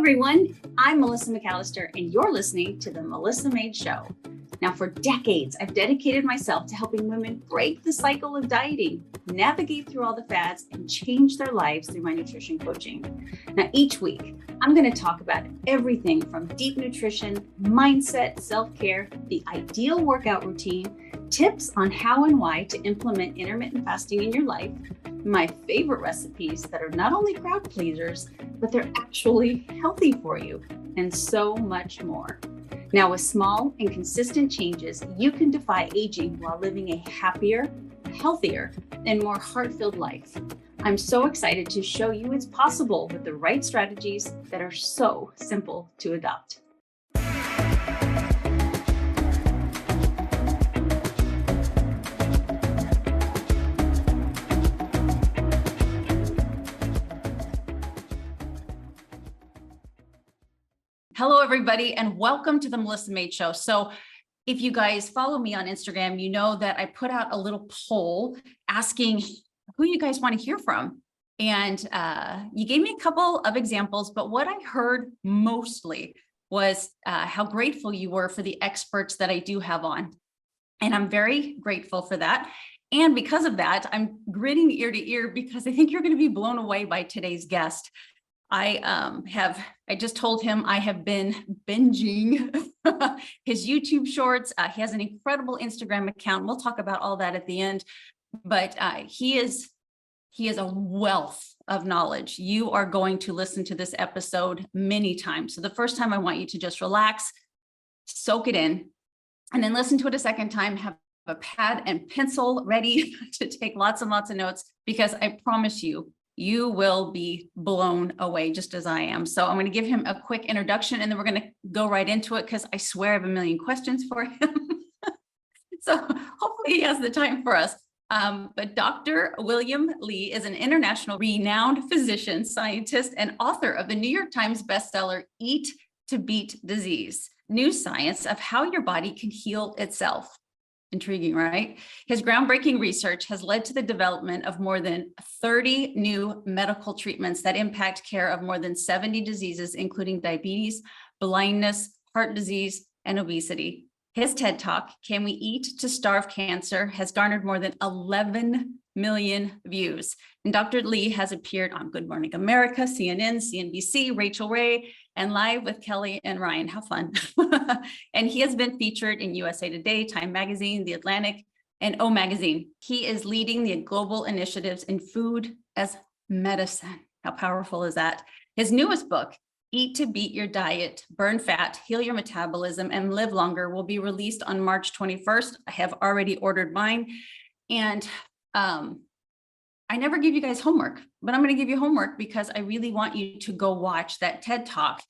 everyone. I'm Melissa McAllister, and you're listening to The Melissa Made Show. Now, for decades, I've dedicated myself to helping women break the cycle of dieting, navigate through all the fads, and change their lives through my nutrition coaching. Now, each week, I'm going to talk about everything from deep nutrition, mindset, self-care, the ideal workout routine, tips on how and why to implement intermittent fasting in your life, my favorite recipes that are not only crowd pleasers, but they're actually healthy for you, and so much more. Now, with small and consistent changes, you can defy aging while living a happier, healthier, and more heart-filled life. I'm so excited to show you it's possible with the right strategies that are so simple to adopt. Hello, everybody, and welcome to the Melissa Made Show. So if you guys follow me on Instagram, you know that I put out a little poll asking who you guys want to hear from. And you gave me a couple of examples, but what I heard mostly was how grateful you were for the experts that I do have on. And I'm very grateful for that. And because of that, I'm grinning ear to ear because I think you're going to be blown away by today's guest. I just told him I have been binging his YouTube shorts. He has an incredible Instagram account. We'll talk about all that at the end, but he is a wealth of knowledge. You are going to listen to this episode many times. So the first time I want you to just relax, soak it in, and then listen to it a second time, have a pad and pencil ready to take lots and lots of notes, because I promise you, you will be blown away just as I am. So I'm going to give him a quick introduction and then we're going to go right into it because I swear I have a million questions for him. So hopefully he has the time for us. But Dr. William Li is an international renowned physician, scientist, and author of the New York Times bestseller, Eat to Beat Disease, New Science of How Your Body Can Heal Itself. Intriguing, right? His groundbreaking research has led to the development of more than 30 new medical treatments that impact care of more than 70 diseases, including diabetes, blindness, heart disease, and obesity. His TED Talk, Can We Eat to Starve Cancer, has garnered more than 11 million views. And Dr. Li has appeared on Good Morning America, CNN, CNBC, Rachel Ray, and Live with Kelly and Ryan. How fun. And he has been featured in USA Today, Time Magazine, The Atlantic, and O Magazine. He is leading the global initiatives in food as medicine. How powerful is that? His newest book, Eat to Beat Your Diet, Burn Fat, Heal Your Metabolism, and Live Longer, will be released on March 21st. I have already ordered mine. And I never give you guys homework, but I'm going to give you homework because I really want you to go watch that TED Talk.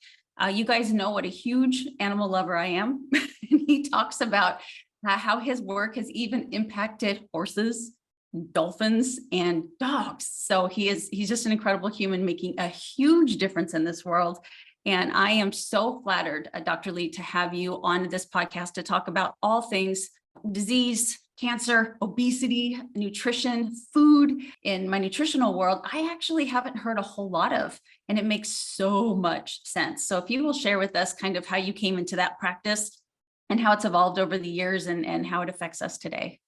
You guys know what a huge animal lover I am. And he talks about how his work has even impacted horses, dolphins, and dogs. So he's just an incredible human making a huge difference in this world. And I am so flattered, Dr. Li, to have you on this podcast to talk about all things disease, cancer, obesity, nutrition, food. In my nutritional world, I actually haven't heard a whole lot of, and it makes so much sense. So if you will share with us kind of how you came into that practice and how it's evolved over the years and how it affects us today.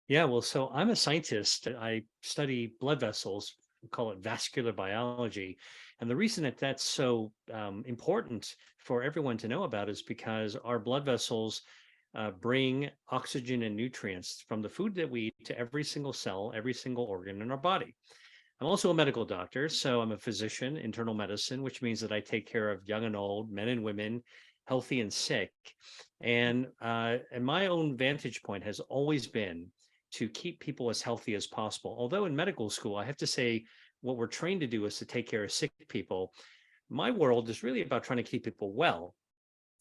Yeah, well, so I'm a scientist. I study blood vessels, we call it vascular biology. And the reason that that's so important for everyone to know about is because our blood vessels bring oxygen and nutrients from the food that we eat to every single cell, every single organ in our body. I'm also a medical doctor, so I'm a physician, internal medicine, which means that I take care of young and old, men and women, healthy and sick. And my own vantage point has always been to keep people as healthy as possible. Although in medical school, I have to say what we're trained to do is to take care of sick people. My world is really about trying to keep people well.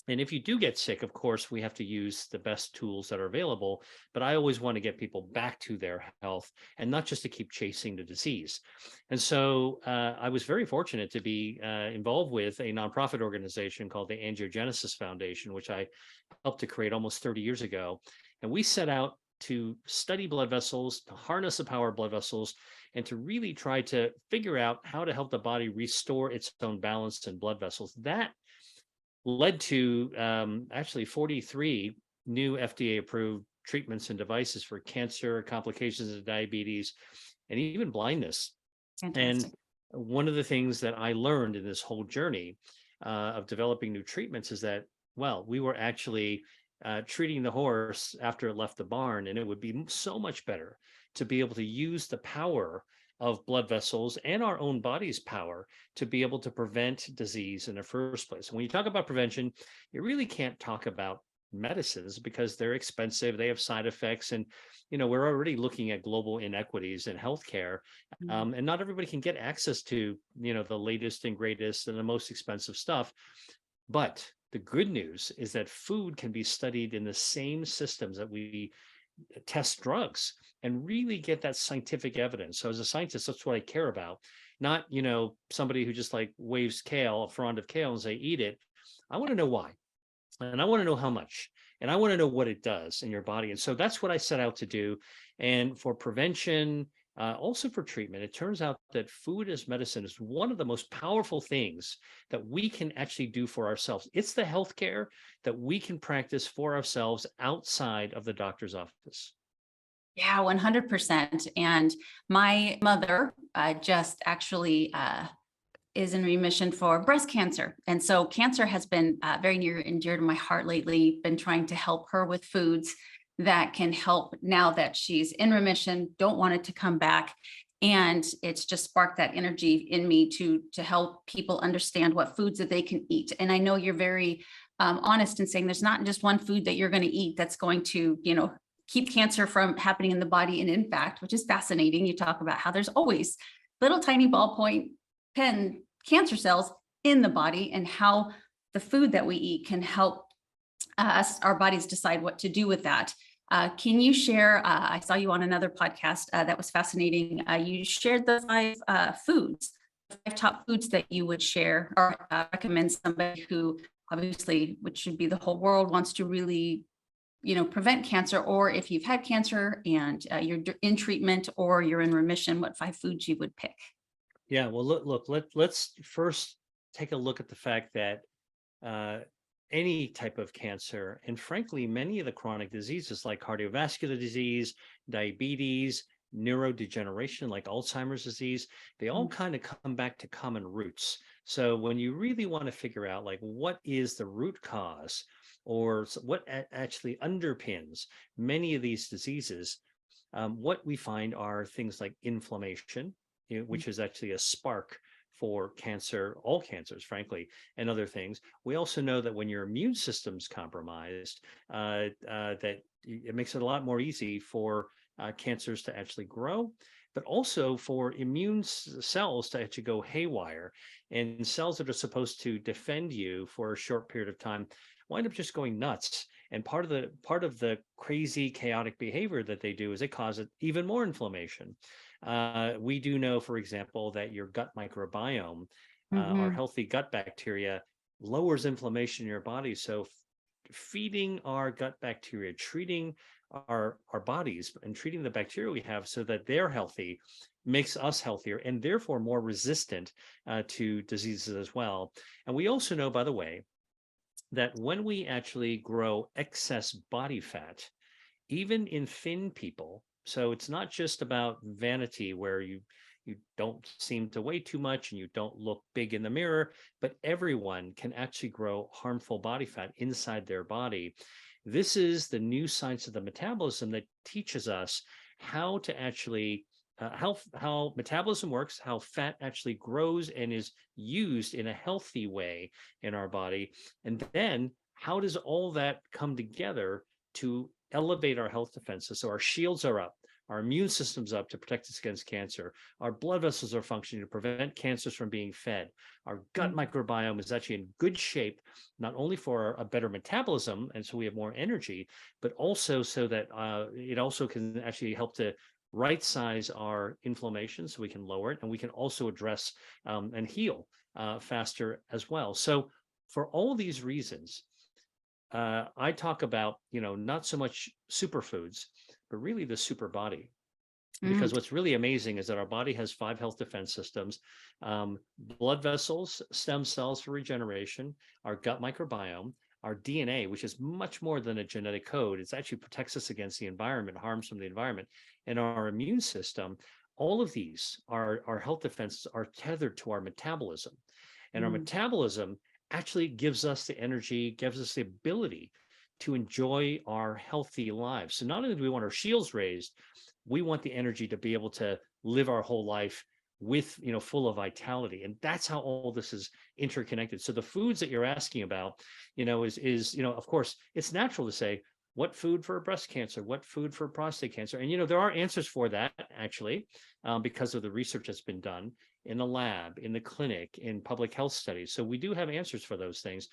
And if you do get sick, of course, we have to use the best tools that are available. But I always want to get people back to their health and not just to keep chasing the disease. And so I was very fortunate to be involved with a nonprofit organization called the Angiogenesis Foundation, which I helped to create almost 30 years ago. And we set out to study blood vessels, to harness the power of blood vessels, and to really try to figure out how to help the body restore its own balance in blood vessels. That led to actually 43 new FDA approved treatments and devices for cancer, complications of diabetes, and even blindness. And Fantastic. one of the things that I learned in this whole journey of developing new treatments is that, well, we were actually treating the horse after it left the barn, and it would be so much better to be able to use the power of blood vessels and our own body's power to be able to prevent disease in the first place. When you talk about prevention, you really can't talk about medicines because they're expensive, they have side effects, and we're already looking at global inequities in healthcare, Mhm. and not everybody can get access to the latest and greatest and the most expensive stuff. But the good news is that food can be studied in the same systems that we test drugs and really get that scientific evidence. So as a scientist, that's what I care about. Not, somebody who just like waves kale, a frond of kale and say, eat it. I want to know why. And I want to know how much. And I want to know what it does in your body. And so that's what I set out to do. And for prevention, also for treatment, it turns out that food as medicine is one of the most powerful things that we can actually do for ourselves. It's the healthcare that we can practice for ourselves outside of the doctor's office. Yeah, 100%. And my mother just actually is in remission for breast cancer. And so cancer has been very near and dear to my heart lately. Been trying to help her with foods that can help now that she's in remission, don't want it to come back. And it's just sparked that energy in me to help people understand what foods that they can eat. And I know you're very honest in saying there's not just one food that you're going to eat that's going to, keep cancer from happening in the body. And in fact, which is fascinating, you talk about how there's always little tiny ballpoint pen cancer cells in the body and how the food that we eat can help us, our bodies decide what to do with that. Can you share? I saw you on another podcast that was fascinating. You shared the five top foods that you would share or recommend somebody who obviously, which should be the whole world, wants to really prevent cancer, or if you've had cancer and you're in treatment or you're in remission, what 5 foods you would pick? Yeah, well, let's first take a look at the fact that uh, any type of cancer, and frankly, many of the chronic diseases like cardiovascular disease, diabetes, neurodegeneration like Alzheimer's disease, they all kind of come back to common roots. So when you really want to figure out like what is the root cause or what actually underpins many of these diseases, what we find are things like inflammation, which is actually a spark for cancer, all cancers, frankly, and other things. We also know that when your immune system's compromised, that it makes it a lot more easy for cancers to actually grow, but also for immune cells to actually go haywire. And cells that are supposed to defend you for a short period of time wind up just going nuts. And part of the crazy chaotic behavior that they do is they cause it even more inflammation. We do know, for example, that your gut microbiome, our Mm-hmm. healthy gut bacteria, lowers inflammation in your body. So feeding our gut bacteria, treating our bodies and treating the bacteria we have so that they're healthy makes us healthier and therefore more resistant to diseases as well. And we also know, by the way, that when we actually grow excess body fat, even in thin people, so it's not just about vanity where you don't seem to weigh too much and you don't look big in the mirror, but everyone can actually grow harmful body fat inside their body. This is the new science of the metabolism that teaches us how to actually how metabolism works, how fat actually grows and is used in a healthy way in our body, and then how does all that come together to elevate our health defenses so our shields are up, our immune system's up to protect us against cancer, our blood vessels are functioning to prevent cancers from being fed, our gut microbiome is actually in good shape, not only for a better metabolism and so we have more energy, but also so that it also can actually help to right size our inflammation so we can lower it and we can also address and heal faster as well. So for all these reasons, I talk about, not so much superfoods, but really the super body. Mm, Because what's really amazing is that our body has 5 health defense systems: blood vessels, stem cells for regeneration, our gut microbiome, our DNA, which is much more than a genetic code. It actually protects us against the environment, harms from the environment, and our immune system. All of these, our health defenses, are tethered to our metabolism. And our mm. metabolism actually gives us the energy, gives us the ability to enjoy our healthy lives. So not only do we want our shields raised, we want the energy to be able to live our whole life with, full of vitality. And that's how all this is interconnected. So the foods that you're asking about, is of course, it's natural to say, what food for breast cancer, what food for prostate cancer? And there are answers for that, actually, because of the research that's been done in the lab, in the clinic, in public health studies. So we do have answers for those things.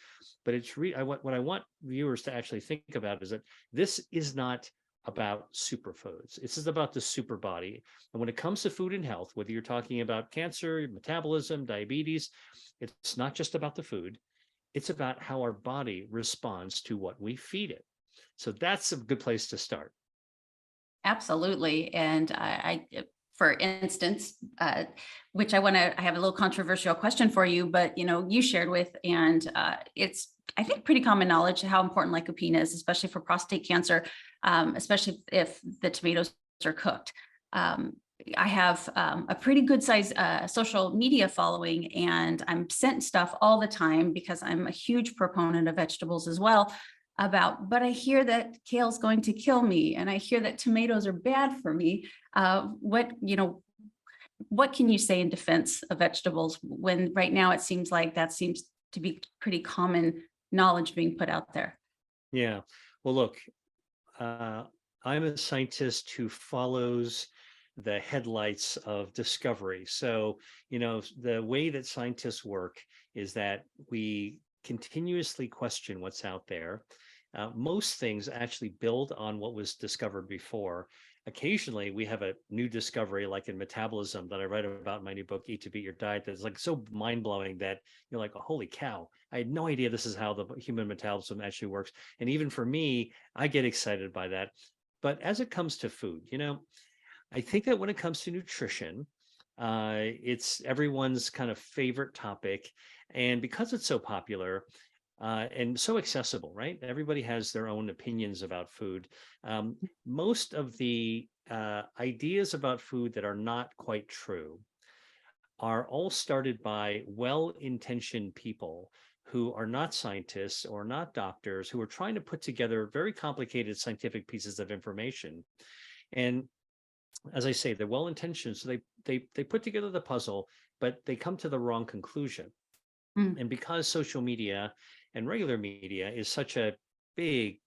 But it's what I want viewers to actually think about is that this is not about superfoods. This is about the super body. And when it comes to food and health, whether you're talking about cancer, metabolism, diabetes, it's not just about the food. It's about how our body responds to what we feed it. So that's a good place to start. Absolutely. And for instance, which I have a little controversial question for you, but you shared with, and it's, I think, pretty common knowledge how important lycopene is, especially for prostate cancer, especially if the tomatoes are cooked. I have a pretty good size social media following, and I'm sent stuff all the time because I'm a huge proponent of vegetables as well. But I hear that kale's going to kill me, and I hear that tomatoes are bad for me. What can you say in defense of vegetables when right now it seems like that seems to be pretty common knowledge being put out there? Yeah. Well, look, I'm a scientist who follows the headlights of discovery. So, the way that scientists work is that we continuously question what's out there. Most things actually build on what was discovered before. Occasionally, we have a new discovery, like in metabolism, that I write about in my new book, Eat to Beat Your Diet, that's like so mind blowing that you're like, oh, holy cow, I had no idea this is how the human metabolism actually works. And even for me, I get excited by that. But as it comes to food, I think that when it comes to nutrition, it's everyone's kind of favorite topic. And because it's so popular, and so accessible, right? Everybody has their own opinions about food. Most of the ideas about food that are not quite true are all started by well-intentioned people who are not scientists or not doctors, who are trying to put together very complicated scientific pieces of information. And as I say, they're well-intentioned, so they put together the puzzle, but they come to the wrong conclusion. Mm, And because social media and regular media is such a big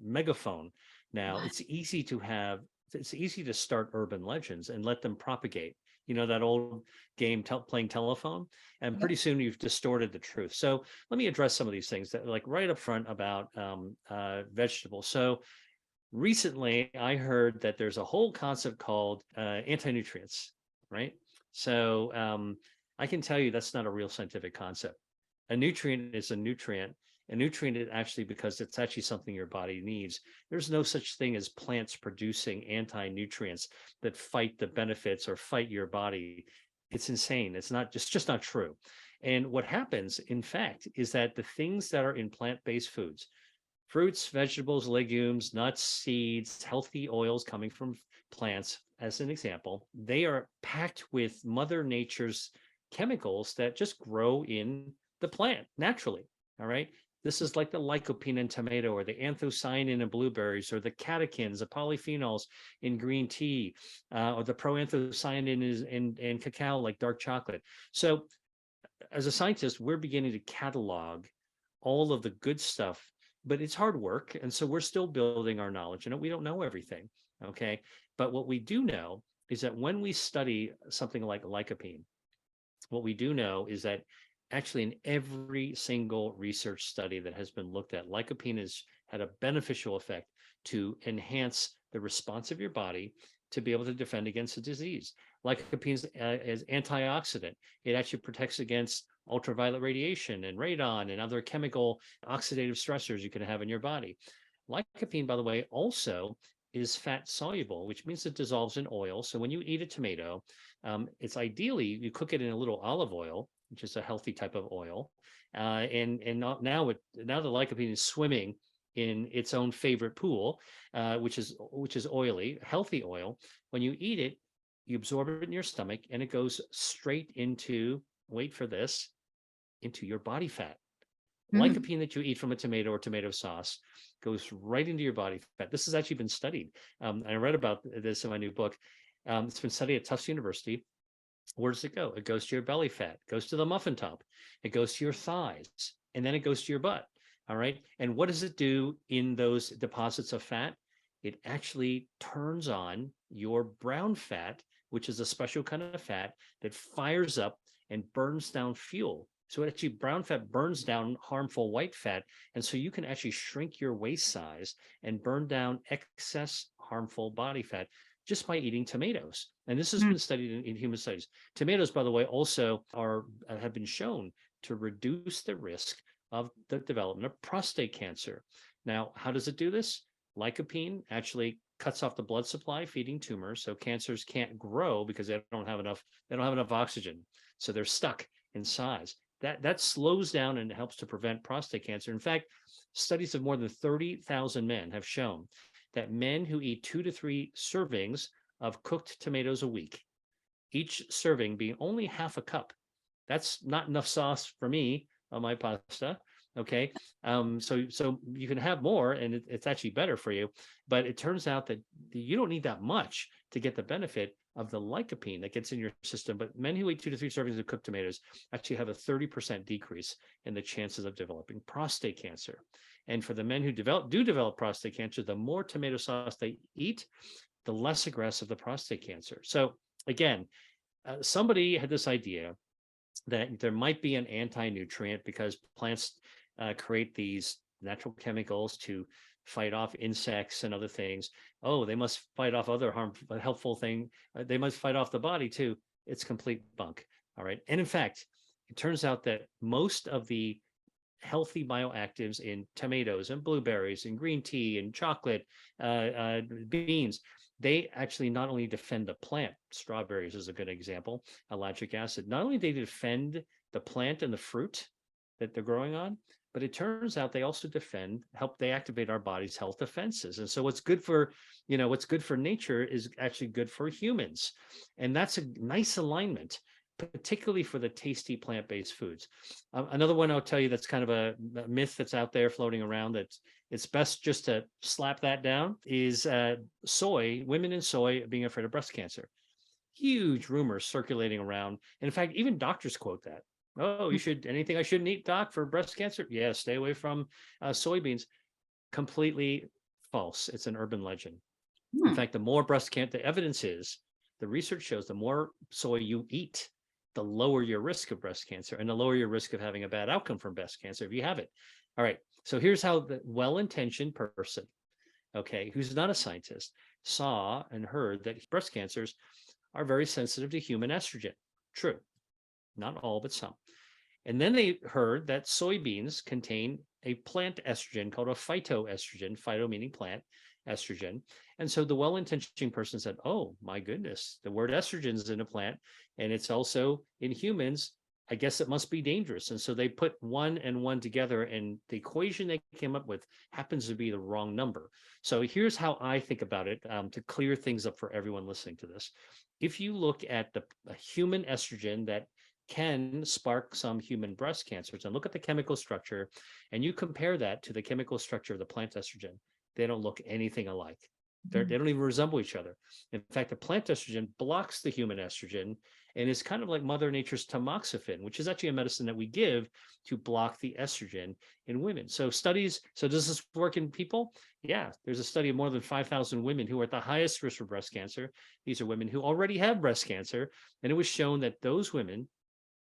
megaphone now, it's easy to start urban legends and let them propagate. That old game, playing telephone, and pretty yep. soon you've distorted the truth. So let me address some of these things that, like, right up front about vegetables. So recently, I heard that there's a whole concept called anti-nutrients, right? So I can tell you that's not a real scientific concept. A nutrient is a nutrient. A nutrient is actually, because it's actually something your body needs. There's no such thing as plants producing anti-nutrients that fight the benefits or fight your body. It's insane. It's just not true. And what happens, in fact, is that the things that are in plant-based foods, fruits, vegetables, legumes, nuts, seeds, healthy oils coming from plants, as an example, they are packed with Mother Nature's chemicals that just grow in the plant naturally. All right. This is like the lycopene in tomato, or the anthocyanin in blueberries, or the catechins, the polyphenols in green tea, or the proanthocyanin is in cacao, like dark chocolate. So, as a scientist, we're beginning to catalog all of the good stuff, but it's hard work. And so we're still building our knowledge. We don't know everything. Okay. But what we do know is that when we study something like lycopene, what we do know is that actually in every single research study that has been looked at, lycopene has had a beneficial effect to enhance the response of your body to be able to defend against a disease. Lycopene is antioxidant. It actually protects against ultraviolet radiation and radon and other chemical oxidative stressors you can have in your body. Lycopene, by the way, also is fat soluble, which means it dissolves in oil. So when you eat a tomato, it's ideally you cook it in a little olive oil, which is a healthy type of oil. Now the lycopene is swimming in its own favorite pool, which is oily, healthy oil. When you eat it, you absorb it in your stomach, and it goes straight into, wait for this, into your body fat. Mm. Lycopene that you eat from a tomato or tomato sauce goes right into your body fat. This has actually been studied. I read about this in my new book. It's been studied at Tufts University. Where does it go? It goes to your belly fat, goes to the muffin top, it goes to your thighs, and then it goes to your butt. All right. And what does it do in those deposits of fat? It actually turns on your brown fat, which is a special kind of fat that fires up and burns down fuel. So it actually, brown fat burns down harmful white fat. And so you can actually shrink your waist size and burn down excess harmful body fat just by eating tomatoes. And this has Mm. been studied in human studies. Tomatoes, by the way, also have been shown to reduce the risk of the development of prostate cancer. Now, how does it do this? Lycopene actually cuts off the blood supply, feeding tumors, so cancers can't grow because they don't have enough oxygen. So they're stuck in size. That slows down and helps to prevent prostate cancer. In fact, studies of more than 30,000 men have shown that men who eat 2 to 3 servings of cooked tomatoes a week, each serving being only half a cup, that's not enough sauce for me on my pasta. Okay. So you can have more, and it's actually better for you. But it turns out that you don't need that much to get the benefit of the lycopene that gets in your system. But men who eat 2 to 3 servings of cooked tomatoes actually have a 30% decrease in the chances of developing prostate cancer. And for the men who do develop prostate cancer, the more tomato sauce they eat, the less aggressive the prostate cancer. So again, somebody had this idea that there might be an anti-nutrient because plants create these natural chemicals to fight off insects and other things. Oh, they must fight off other harmful, helpful thing. They must fight off the body too. It's complete bunk. All right. And in fact, it turns out that most of the healthy bioactives in tomatoes and blueberries and green tea and chocolate, beans, they actually not only defend the plant, strawberries is a good example, ellagic acid, not only do they defend the plant and the fruit that they're growing on, but it turns out they also they activate our body's health defenses. And so what's good for nature is actually good for humans. And that's a nice alignment, particularly for the tasty plant-based foods. Another one I'll tell you that's kind of a myth that's out there floating around that it's best just to slap that down is women in soy being afraid of breast cancer. Huge rumors circulating around. And in fact, even doctors quote that. Oh, anything I shouldn't eat, doc, for breast cancer? Yeah, stay away from soybeans. Completely false. It's an urban legend. In fact, the more the evidence is, the research shows the more soy you eat, the lower your risk of breast cancer and the lower your risk of having a bad outcome from breast cancer if you have it. All right. So here's how the well-intentioned person, okay, who's not a scientist, saw and heard that breast cancers are very sensitive to human estrogen. True. Not all, but some. And then they heard that soybeans contain a plant estrogen called a phytoestrogen, phyto meaning plant, estrogen. And so the well-intentioned person said, oh my goodness, the word estrogen is in a plant and it's also in humans. I guess it must be dangerous. And so they put one and one together, and the equation they came up with happens to be the wrong number. So here's how I think about it to clear things up for everyone listening to this. If you look at the human estrogen that can spark some human breast cancers and look at the chemical structure, and you compare that to the chemical structure of the plant estrogen, they don't look anything alike. They don't even resemble each other. In fact, the plant estrogen blocks the human estrogen and is kind of like Mother Nature's tamoxifen, which is actually a medicine that we give to block the estrogen in women. So does this work in people? Yeah, there's a study of more than 5,000 women who are at the highest risk for breast cancer. These are women who already have breast cancer. And it was shown that those women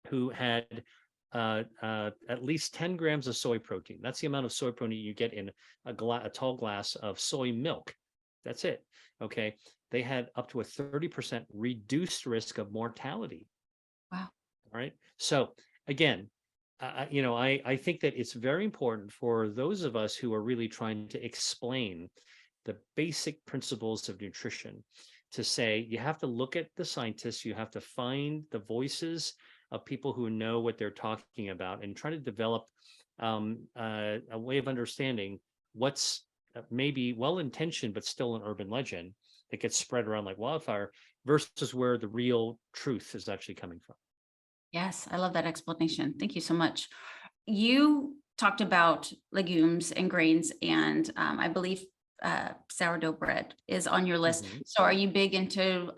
who had at least 10 grams of soy protein. That's the amount of soy protein you get in a tall glass of soy milk. That's it. Okay. They had up to a 30% reduced risk of mortality. Wow. All right. So again, I think that it's very important for those of us who are really trying to explain the basic principles of nutrition to say you have to look at the scientists, you have to find the voices of people who know what they're talking about and try to develop a way of understanding what's maybe well intentioned, but still an urban legend that gets spread around like wildfire versus where the real truth is actually coming from. Yes, I love that explanation. Thank you so much. You talked about legumes and grains, and I believe sourdough bread is on your list. Mhm. So are you big into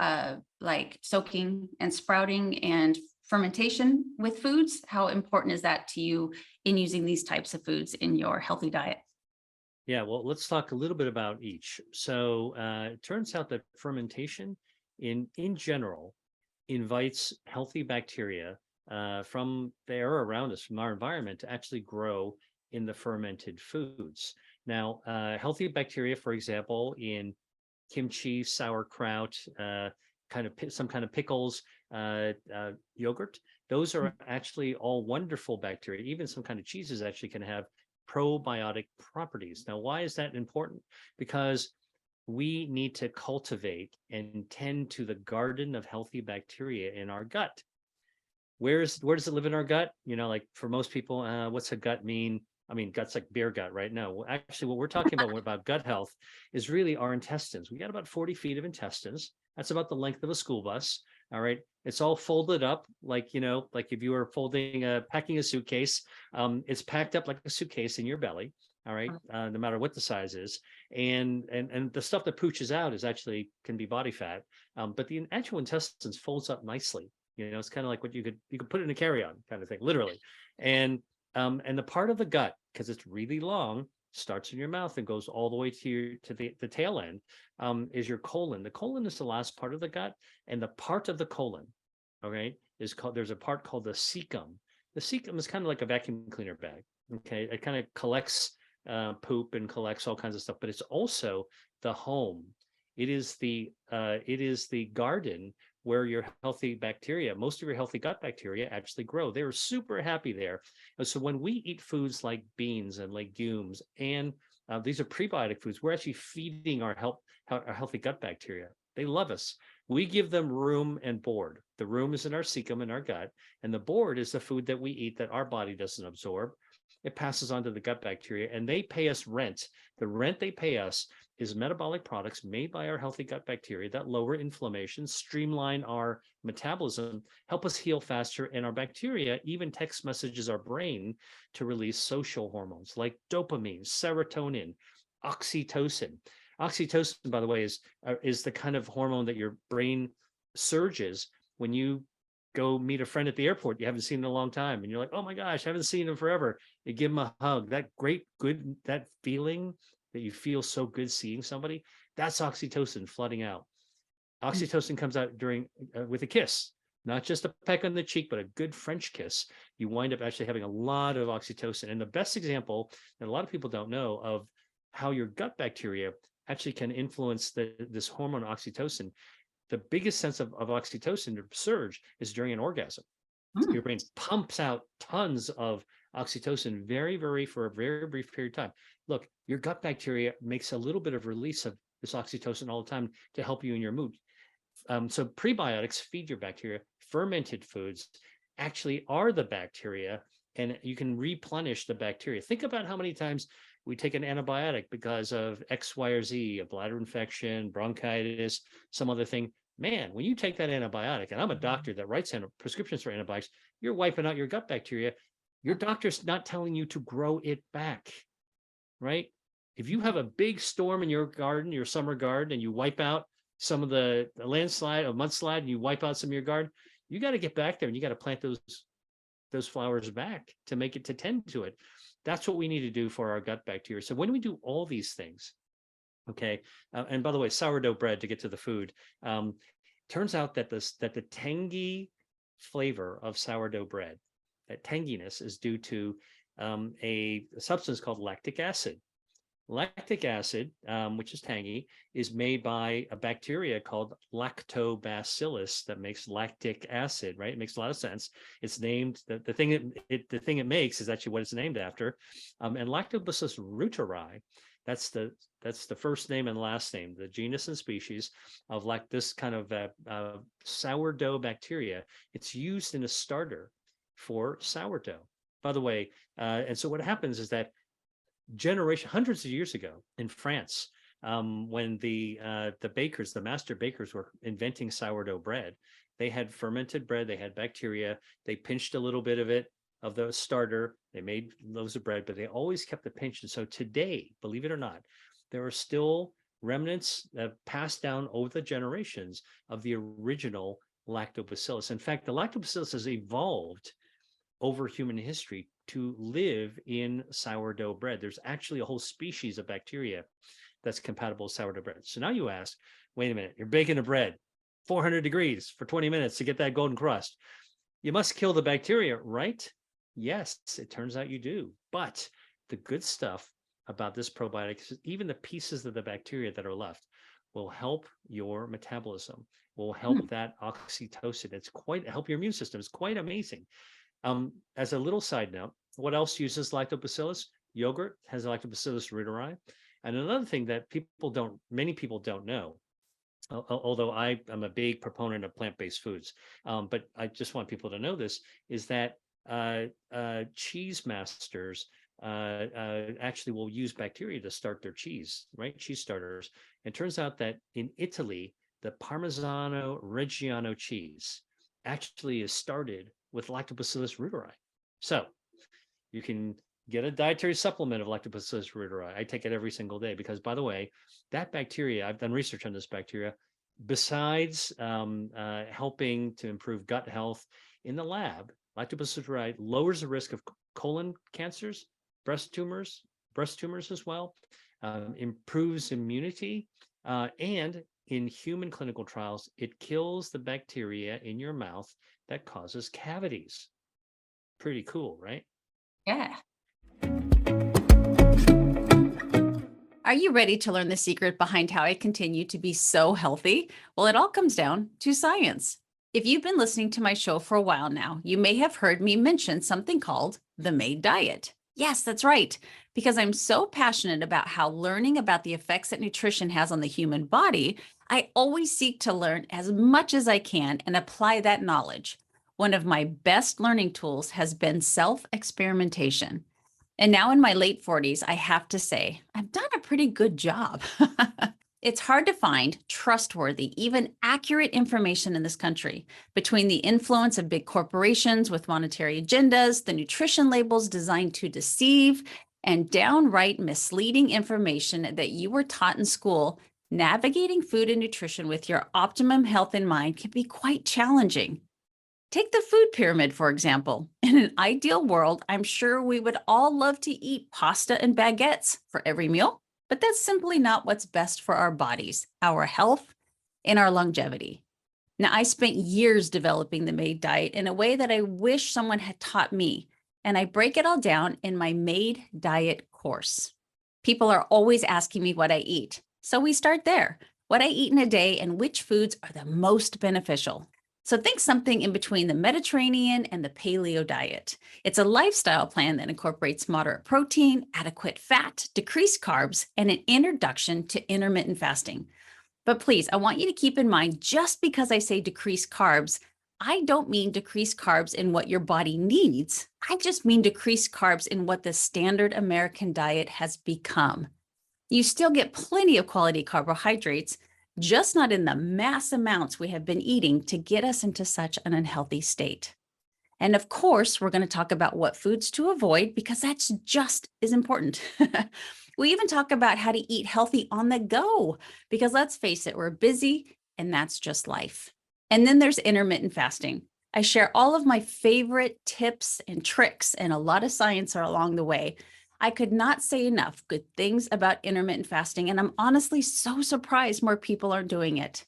like soaking and sprouting and fermentation with foods? How important is that to you in using these types of foods in your healthy diet? Yeah, well, let's talk a little bit about each. So it turns out that fermentation in general invites healthy bacteria from the air around us, from our environment, to actually grow in the fermented foods. Now, healthy bacteria, for example, in kimchi, sauerkraut, some kind of pickles, yogurt, those are actually all wonderful bacteria. Even some kind of cheeses actually can have probiotic properties. Now, why is that important? Because we need to cultivate and tend to the garden of healthy bacteria in our gut. Where does it live in our gut? Like for most people, what's a gut mean? I mean, gut's like beer gut, right? No, actually, what we're talking about gut health is really our intestines. We got about 40 feet of intestines. That's about the length of a school bus. All right. It's all folded up like, like if you were packing a suitcase, it's packed up like a suitcase in your belly. All right. No matter what the size is. And the stuff that pooches out can be body fat. But the actual intestines folds up nicely. It's kind of like what you could put in a carry-on kind of thing, literally. And the part of the gut, because it's really long, starts in your mouth and goes all the way to the tail end, is your colon. The colon is the last part of the gut, and the part of the colon, okay, there's a part called the cecum. The cecum is kind of like a vacuum cleaner bag. Okay, it kind of collects poop and collects all kinds of stuff, but it's also the home. It is the garden where your healthy bacteria, most of your healthy gut bacteria actually grow. They're super happy there. And so when we eat foods like beans and legumes, and these are prebiotic foods, we're actually feeding our healthy gut bacteria. They love us. We give them room and board. The room is in our cecum in our gut, and the board is the food that we eat that our body doesn't absorb. It passes on to the gut bacteria, and they pay us rent. The rent they pay us is metabolic products made by our healthy gut bacteria that lower inflammation, streamline our metabolism, help us heal faster, and our bacteria even text messages our brain to release social hormones like dopamine, serotonin, oxytocin. Oxytocin, by the way, is the kind of hormone that your brain surges when you go meet a friend at the airport you haven't seen in a long time, and you're like, oh my gosh, I haven't seen him forever. You give him a hug. That feeling that you feel so good seeing somebody, that's oxytocin flooding out. Oxytocin comes out with a kiss, not just a peck on the cheek, but a good French kiss. You wind up actually having a lot of oxytocin. And the best example that a lot of people don't know of how your gut bacteria actually can influence this hormone oxytocin. The biggest sense of oxytocin surge is during an orgasm. Your brain pumps out tons of oxytocin for a very brief period of time. Look, your gut bacteria makes a little bit of release of this oxytocin all the time to help you in your mood. So prebiotics feed your bacteria. Fermented foods actually are the bacteria, and you can replenish the bacteria. Think about how many times we take an antibiotic because of X, Y, or Z, a bladder infection, bronchitis, some other thing. Man, when you take that antibiotic, and I'm a doctor that writes prescriptions for antibiotics, you're wiping out your gut bacteria. Your doctor's not telling you to grow it back, right? If you have a big storm in your garden, your summer garden, and you wipe out some of the landslide or mudslide, and you wipe out some of your garden, you got to get back there and you got to plant those flowers back to tend to it. That's what we need to do for our gut bacteria. So when we do all these things, okay, and by the way, sourdough bread, to get to the food, turns out that the tangy flavor of sourdough bread, that tanginess, is due to a substance called lactic acid. Lactic acid, which is tangy, is made by a bacteria called lactobacillus that makes lactic acid, right? It makes a lot of sense. It's named, the thing it makes is actually what it's named after. And Lactobacillus reuteri, that's the first name and last name, the genus and species of like this kind of sourdough bacteria. It's used in a starter for sourdough. By the way, and so what happens is that hundreds of years ago in France, when the bakers, the master bakers, were inventing sourdough bread, they had fermented bread, they had bacteria, they pinched a little bit of it, of the starter, they made loaves of bread, but they always kept the pinch. And so today, believe it or not, there are still remnants that passed down over the generations of the original lactobacillus. In fact, the lactobacillus has evolved over human history to live in sourdough bread. There's actually a whole species of bacteria that's compatible with sourdough bread. So now you ask, wait a minute, you're baking a bread 400 degrees for 20 minutes to get that golden crust. You must kill the bacteria, right? Yes, it turns out you do. But the good stuff about this probiotic is even the pieces of the bacteria that are left will help your metabolism, will help that oxytocin. It's quite help your immune system. It's quite amazing. As a little side note, what else uses lactobacillus? Yogurt has lactobacillus reuteri. And another thing that many people don't know, although I am a big proponent of plant-based foods, but I just want people to know this, is that cheese masters actually will use bacteria to start their cheese, right? Cheese starters. It turns out that in Italy, the Parmigiano Reggiano cheese actually is started with lactobacillus reuteri. So you can get a dietary supplement of lactobacillus reuteri. I take it every single day because, by the way, that bacteria, I've done research on this bacteria, besides helping to improve gut health in the lab, lactobacillus reuteri lowers the risk of colon cancers, breast tumors as well, improves immunity, and in human clinical trials, it kills the bacteria in your mouth that causes cavities. Pretty cool, right? Yeah. Are you ready to learn the secret behind how I continue to be so healthy? Well, it all comes down to science. If you've been listening to my show for a while now, you may have heard me mention something called the MAID diet. Yes, that's right, because I'm so passionate about how learning about the effects that nutrition has on the human body, I always seek to learn as much as I can and apply that knowledge. One of my best learning tools has been self-experimentation. And now in my late 40s, I have to say, I've done a pretty good job. It's hard to find trustworthy, even accurate information in this country. Between the influence of big corporations with monetary agendas, the nutrition labels designed to deceive, and downright misleading information that you were taught in school, navigating food and nutrition with your optimum health in mind can be quite challenging. Take the food pyramid, for example. In an ideal world, I'm sure we would all love to eat pasta and baguettes for every meal, but that's simply not what's best for our bodies, our health, and our longevity. Now, I spent years developing the MAID diet in a way that I wish someone had taught me, and I break it all down in my MAID diet course. People are always asking me what I eat, so we start there. What I eat in a day and which foods are the most beneficial. So think something in between the Mediterranean and the paleo diet. It's a lifestyle plan that incorporates moderate protein, adequate fat, decreased carbs, and an introduction to intermittent fasting. But please, I want you to keep in mind, just because I say decrease carbs, I don't mean decrease carbs in what your body needs. I just mean decrease carbs in what the standard American diet has become. You still get plenty of quality carbohydrates, just not in the mass amounts we have been eating to get us into such an unhealthy state. And of course, we're going to talk about what foods to avoid because that's just as important. We even talk about how to eat healthy on the go because let's face it, we're busy and that's just life. And then there's intermittent fasting. I share all of my favorite tips and tricks, and a lot of science are along the way. I could not say enough good things about intermittent fasting, and I'm honestly so surprised more people are doing it.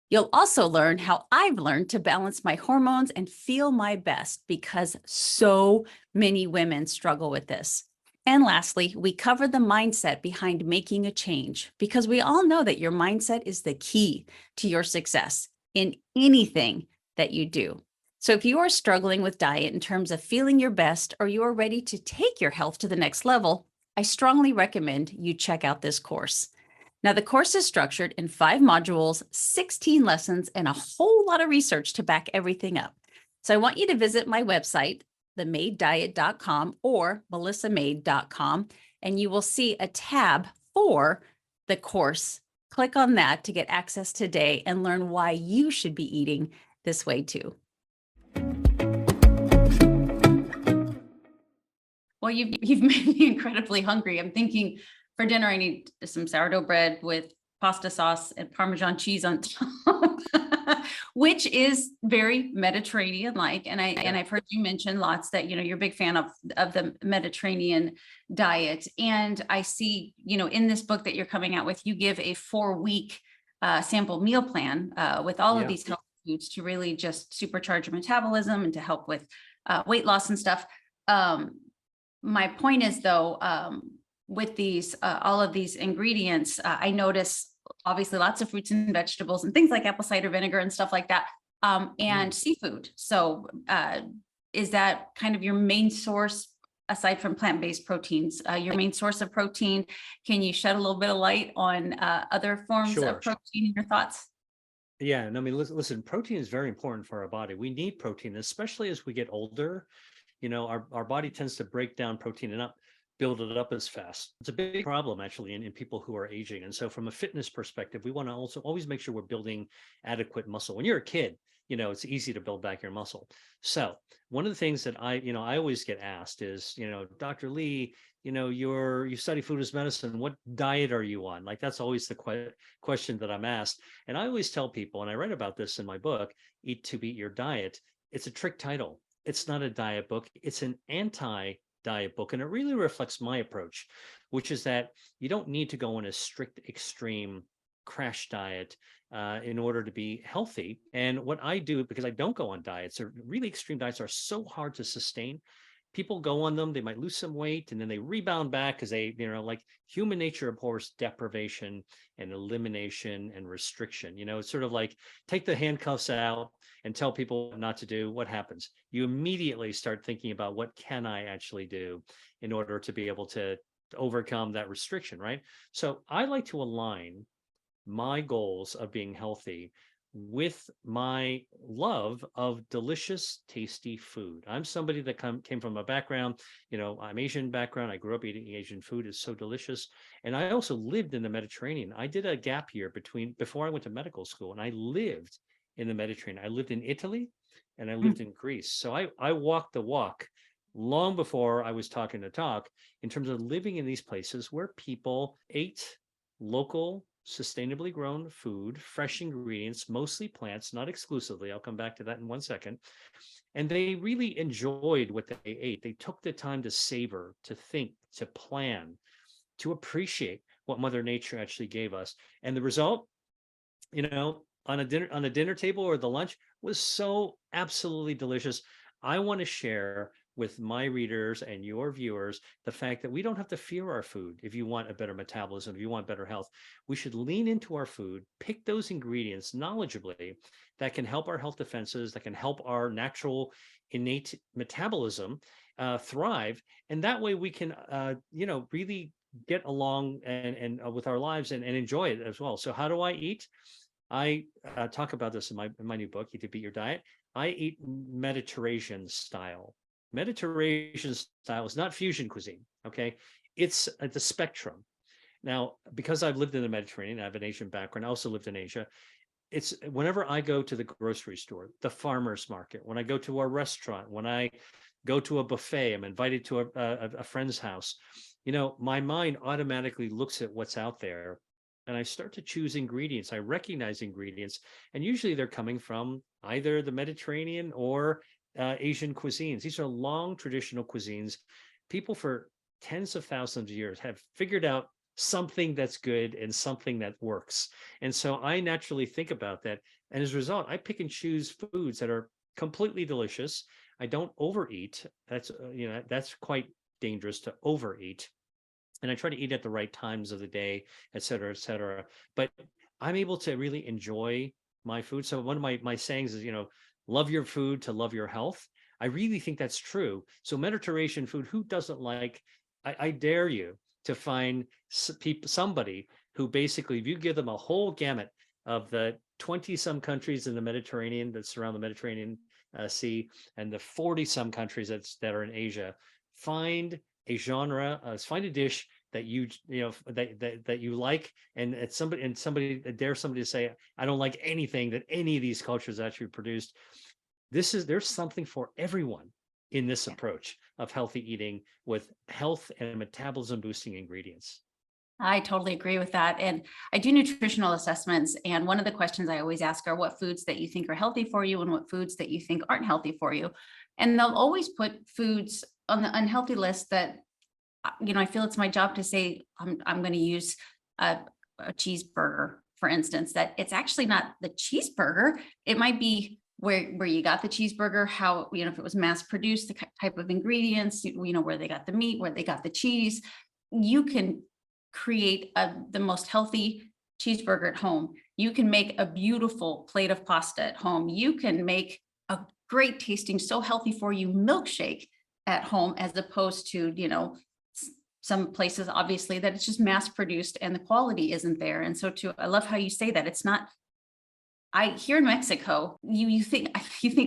You'll also learn how I've learned to balance my hormones and feel my best because so many women struggle with this. And lastly, we cover the mindset behind making a change, because we all know that your mindset is the key to your success in anything that you do. So if you are struggling with diet in terms of feeling your best, or you are ready to take your health to the next level, I strongly recommend you check out this course. Now, the course is structured in 5 modules, 16 lessons, and a whole lot of research to back everything up. So I want you to visit my website, themaidediet.com or melissamaid.com, and you will see a tab for the course. Click on that to get access today and learn why you should be eating this way too. Well, you've made me incredibly hungry. I'm thinking for dinner, I need some sourdough bread with pasta sauce and Parmesan cheese on top, which is very Mediterranean-like. And I've heard you mention lots that, you're a big fan of the Mediterranean diet. And I see, in this book that you're coming out with, you give a 4-week sample meal plan with all of these healthy foods to really just supercharge your metabolism and to help with weight loss and stuff. My point is, though, with these, all of these ingredients, I notice obviously lots of fruits and vegetables and things like apple cider vinegar and stuff like that, and seafood. So is that kind of your main source, aside from plant-based proteins, your main source of protein? Can you shed a little bit of light on other forms of protein in your thoughts? Yeah, no, I mean, listen, protein is very important for our body. We need protein, especially as we get older. Our body tends to break down protein and not build it up as fast. It's a big problem actually in people who are aging. And so from a fitness perspective, we want to also always make sure we're building adequate muscle. When you're a kid, it's easy to build back your muscle. So one of the things that I always get asked is, Dr. Lee, you study food as medicine. What diet are you on? Like, that's always the question that I'm asked. And I always tell people, and I write about this in my book, Eat to Beat Your Diet. It's a trick title. It's not a diet book. It's an anti-diet book. And it really reflects my approach, which is that you don't need to go on a strict, extreme crash diet in order to be healthy. And what I do, because I don't go on diets, or really extreme diets are so hard to sustain. People go on them, they might lose some weight, and then they rebound back because they, like human nature abhors deprivation and elimination and restriction. It's sort of like take the handcuffs out and tell people what not to do. What happens? You immediately start thinking about what can I actually do in order to be able to overcome that restriction, right? So I like to align my goals of being healthy with my love of delicious, tasty food. I'm somebody that came from a background, I'm Asian background. I grew up eating Asian food. It's so delicious. And I also lived in the Mediterranean. I did a gap year before I went to medical school, and I lived in the Mediterranean. I lived in Italy and I lived in Greece. So I walked the walk long before I was talking the talk in terms of living in these places where people ate local, sustainably grown food, fresh ingredients, mostly plants, not exclusively. I'll come back to that in 1 second. And they really enjoyed what they ate. They took the time to savor, to think, to plan, to appreciate what Mother Nature actually gave us. And the result, on a dinner table or the lunch was so absolutely delicious. I want to share with my readers and your viewers the fact that we don't have to fear our food. If you want a better metabolism, if you want better health, we should lean into our food, pick those ingredients knowledgeably that can help our health defenses, that can help our natural innate metabolism thrive. And that way we can, really get along and with our lives and enjoy it as well. So how do I eat? I talk about this in my new book, Eat to Beat Your Diet. I eat Mediterranean style. Mediterranean style is not fusion cuisine, okay? It's the spectrum. Now, because I've lived in the Mediterranean, I have an Asian background, I also lived in Asia. It's whenever I go to the grocery store, the farmer's market, when I go to a restaurant, when I go to a buffet, I'm invited to a friend's house, my mind automatically looks at what's out there and I start to choose ingredients. I recognize ingredients, and usually they're coming from either the Mediterranean or Asian cuisines. These are long traditional cuisines. People for tens of thousands of years have figured out something that's good and something that works. And so I naturally think about that. And as a result, I pick and choose foods that are completely delicious. I don't overeat. That's quite dangerous to overeat. And I try to eat at the right times of the day, et cetera, et cetera. But I'm able to really enjoy my food. So one of my sayings is, love your food to love your health. I really think that's true. So Mediterranean food, who doesn't like, I dare you to find somebody who basically, if you give them a whole gamut of the 20 some countries in the Mediterranean that surround the Mediterranean Sea, and the 40 some countries that are in Asia, find a genre, find a dish that that you like, and somebody dare somebody to say, I don't like anything that any of these cultures actually produced. There's something for everyone in this approach of healthy eating with health and metabolism boosting ingredients. I totally agree with that. And I do nutritional assessments. And one of the questions I always ask are what foods that you think are healthy for you and what foods that you think aren't healthy for you. And they'll always put foods on the unhealthy list that, I feel it's my job to say, I'm going to use a cheeseburger, for instance, that it's actually not the cheeseburger. It might be where you got the cheeseburger, how, if it was mass produced, the type of ingredients, where they got the meat, where they got the cheese. You can create the most healthy cheeseburger at home. You can make a beautiful plate of pasta at home. You can make a great tasting, so healthy for you milkshake at home, as opposed to, some places obviously that it's just mass produced and the quality isn't there. And so I love how you say that it's not. Here in Mexico, you think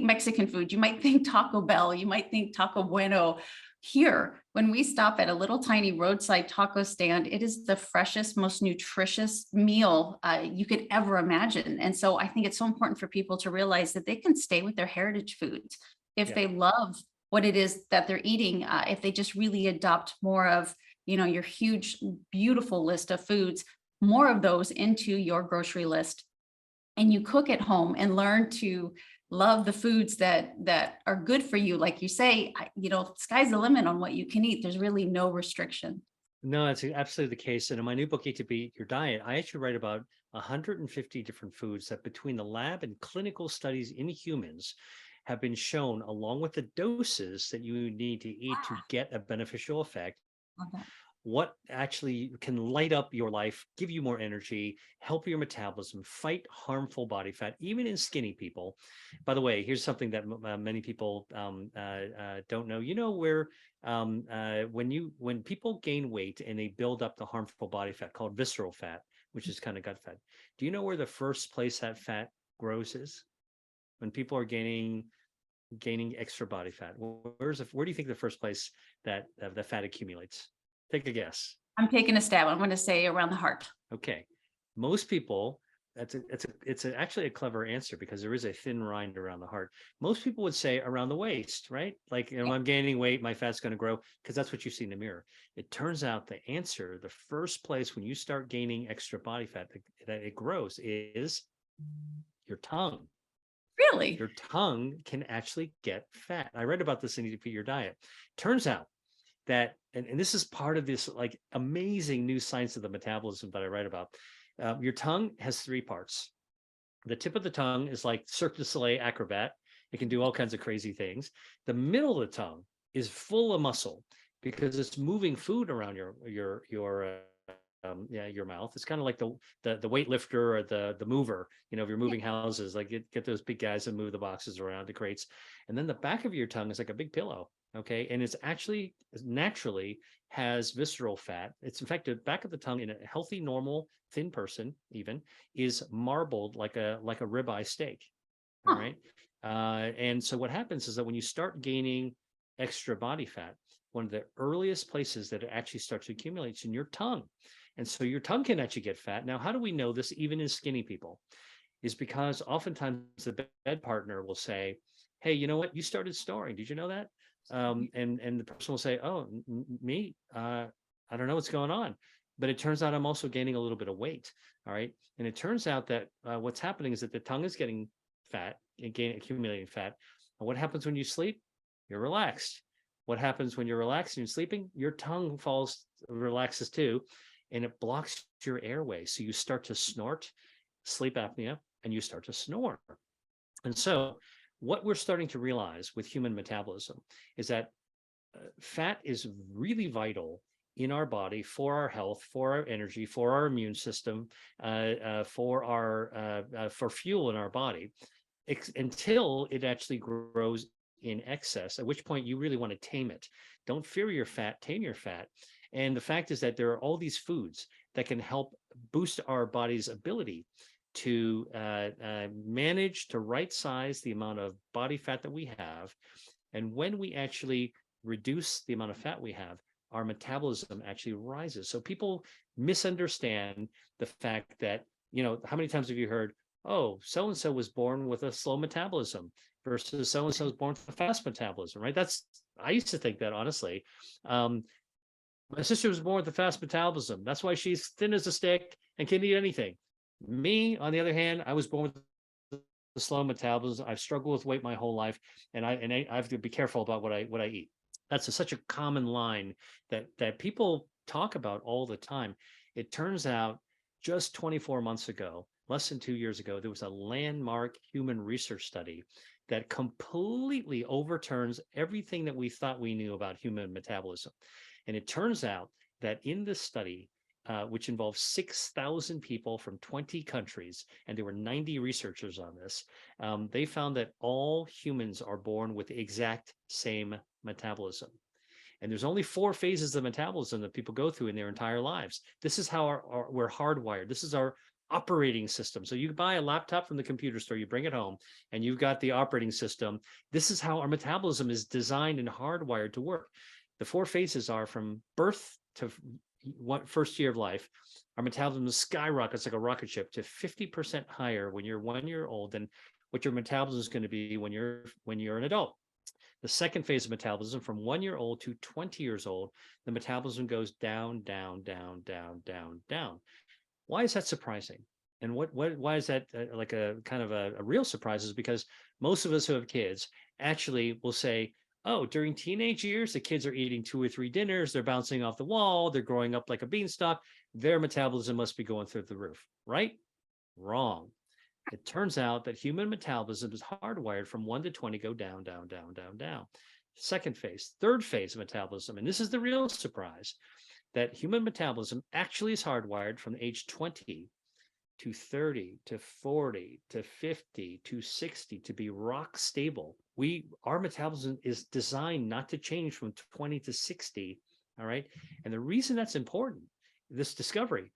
Mexican food, you might think Taco Bell, you might think Taco Bueno. Here, when we stop at a little tiny roadside taco stand, it is the freshest, most nutritious meal you could ever imagine. And so I think it's so important for people to realize that they can stay with their heritage foods if they love what it is that they're eating. If they just really adopt more of, your huge, beautiful list of foods, more of those into your grocery list, and you cook at home and learn to love the foods that are good for you. Like you say, sky's the limit on what you can eat. There's really no restriction. No, that's absolutely the case. And in my new book, Eat to Beat Your Diet, I actually write about 150 different foods that between the lab and clinical studies in humans have been shown, along with the doses that you need to eat to get a beneficial effect, Love that. what actually can light up your life, give you more energy, help your metabolism, fight harmful body fat, even in skinny people. By the way, here's something that many people don't know. When people gain weight and they build up the harmful body fat called visceral fat, which is kind of gut fat. Do you know where the first place that fat grows is? When people are gaining extra body fat, where do you think the first place that the fat accumulates? Take a guess. I'm taking a stab. I'm going to say around the heart. Okay. Most people, it's actually a clever answer because there is a thin rind around the heart. Most people would say around the waist, right? Like, I'm gaining weight, my fat's going to grow, because that's what you see in the mirror. It turns out the answer, the first place when you start gaining extra body fat that it grows is your tongue. Really? Your tongue can actually get fat. I read about this in Eat to Beat Your Diet. Turns out that, and this is part of this like amazing new science of the metabolism that I write about. Your tongue has three parts. The tip of the tongue is like Cirque du Soleil acrobat. It can do all kinds of crazy things. The middle of the tongue is full of muscle because it's moving food around your mouth. It's kind of like the weightlifter or the mover. If you're moving houses, like get those big guys that move the boxes around, the crates. And then the back of your tongue is like a big pillow. Okay. And it's actually naturally has visceral fat. It's in fact, the back of the tongue in a healthy, normal, thin person even is marbled like a ribeye steak. All right. And so what happens is that when you start gaining extra body fat, one of the earliest places that it actually starts to accumulate is in your tongue. And so your tongue can actually get fat. Now, how do we know this even in skinny people? Is because oftentimes the bed partner will say, hey, you know what? You started snoring. Did you know that? And the person will say, oh, me? I don't know what's going on. But it turns out I'm also gaining a little bit of weight. All right. And it turns out that what's happening is that the tongue is getting fat and accumulating fat. And what happens when you sleep? You're relaxed. What happens when you're relaxed and you're sleeping? Your tongue relaxes too, and it blocks your airway. So you start to snort, sleep apnea, and you start to snore. And so what we're starting to realize with human metabolism is that fat is really vital in our body for our health, for our energy, for our immune system, for fuel in our body, until it actually grows in excess, at which point you really want to tame it. Don't fear your fat, tame your fat. And the fact is that there are all these foods that can help boost our body's ability to manage to right size the amount of body fat that we have. And when we actually reduce the amount of fat we have, our metabolism actually rises. So people misunderstand the fact that, how many times have you heard, oh, so-and-so was born with a slow metabolism versus so-and-so was born with a fast metabolism, right? I used to think that, honestly. My sister was born with a fast metabolism. That's why she's thin as a stick and can eat anything. Me, on the other hand, I was born with a slow metabolism. I've struggled with weight my whole life, and I have to be careful about what I eat. That's such a common line that people talk about all the time. It turns out just 24 months ago, less than 2 years ago, there was a landmark human research study that completely overturns everything that we thought we knew about human metabolism. And it turns out that in this study, which involved 6,000 people from 20 countries, and there were 90 researchers on this, they found that all humans are born with the exact same metabolism. And there's only 4 phases of metabolism that people go through in their entire lives. This is how we're hardwired. This is our operating system. So you buy a laptop from the computer store, you bring it home, and you've got the operating system. This is how our metabolism is designed and hardwired to work. The 4 phases are from birth to first year of life. Our metabolism skyrockets like a rocket ship to 50% higher when you're 1 year old than what your metabolism is going to be when you're an adult. The second phase of metabolism, from 1 year old to 20 years old, the metabolism goes down, down, down, down, down, down. Why is that surprising? And why is that like a kind of a real surprise? Is because most of us who have kids actually will say, oh, during teenage years, the kids are eating 2 or 3 dinners, they're bouncing off the wall, they're growing up like a beanstalk, their metabolism must be going through the roof, right? Wrong. It turns out that human metabolism is hardwired from 1 to 20, go down, down, down, down, down. Second phase, third phase of metabolism, and this is the real surprise, that human metabolism actually is hardwired from age 20 to 30 to 40 to 50 to 60 to be rock stable. Our metabolism is designed not to change from 20 to 60. All right. And the reason that's important, this discovery,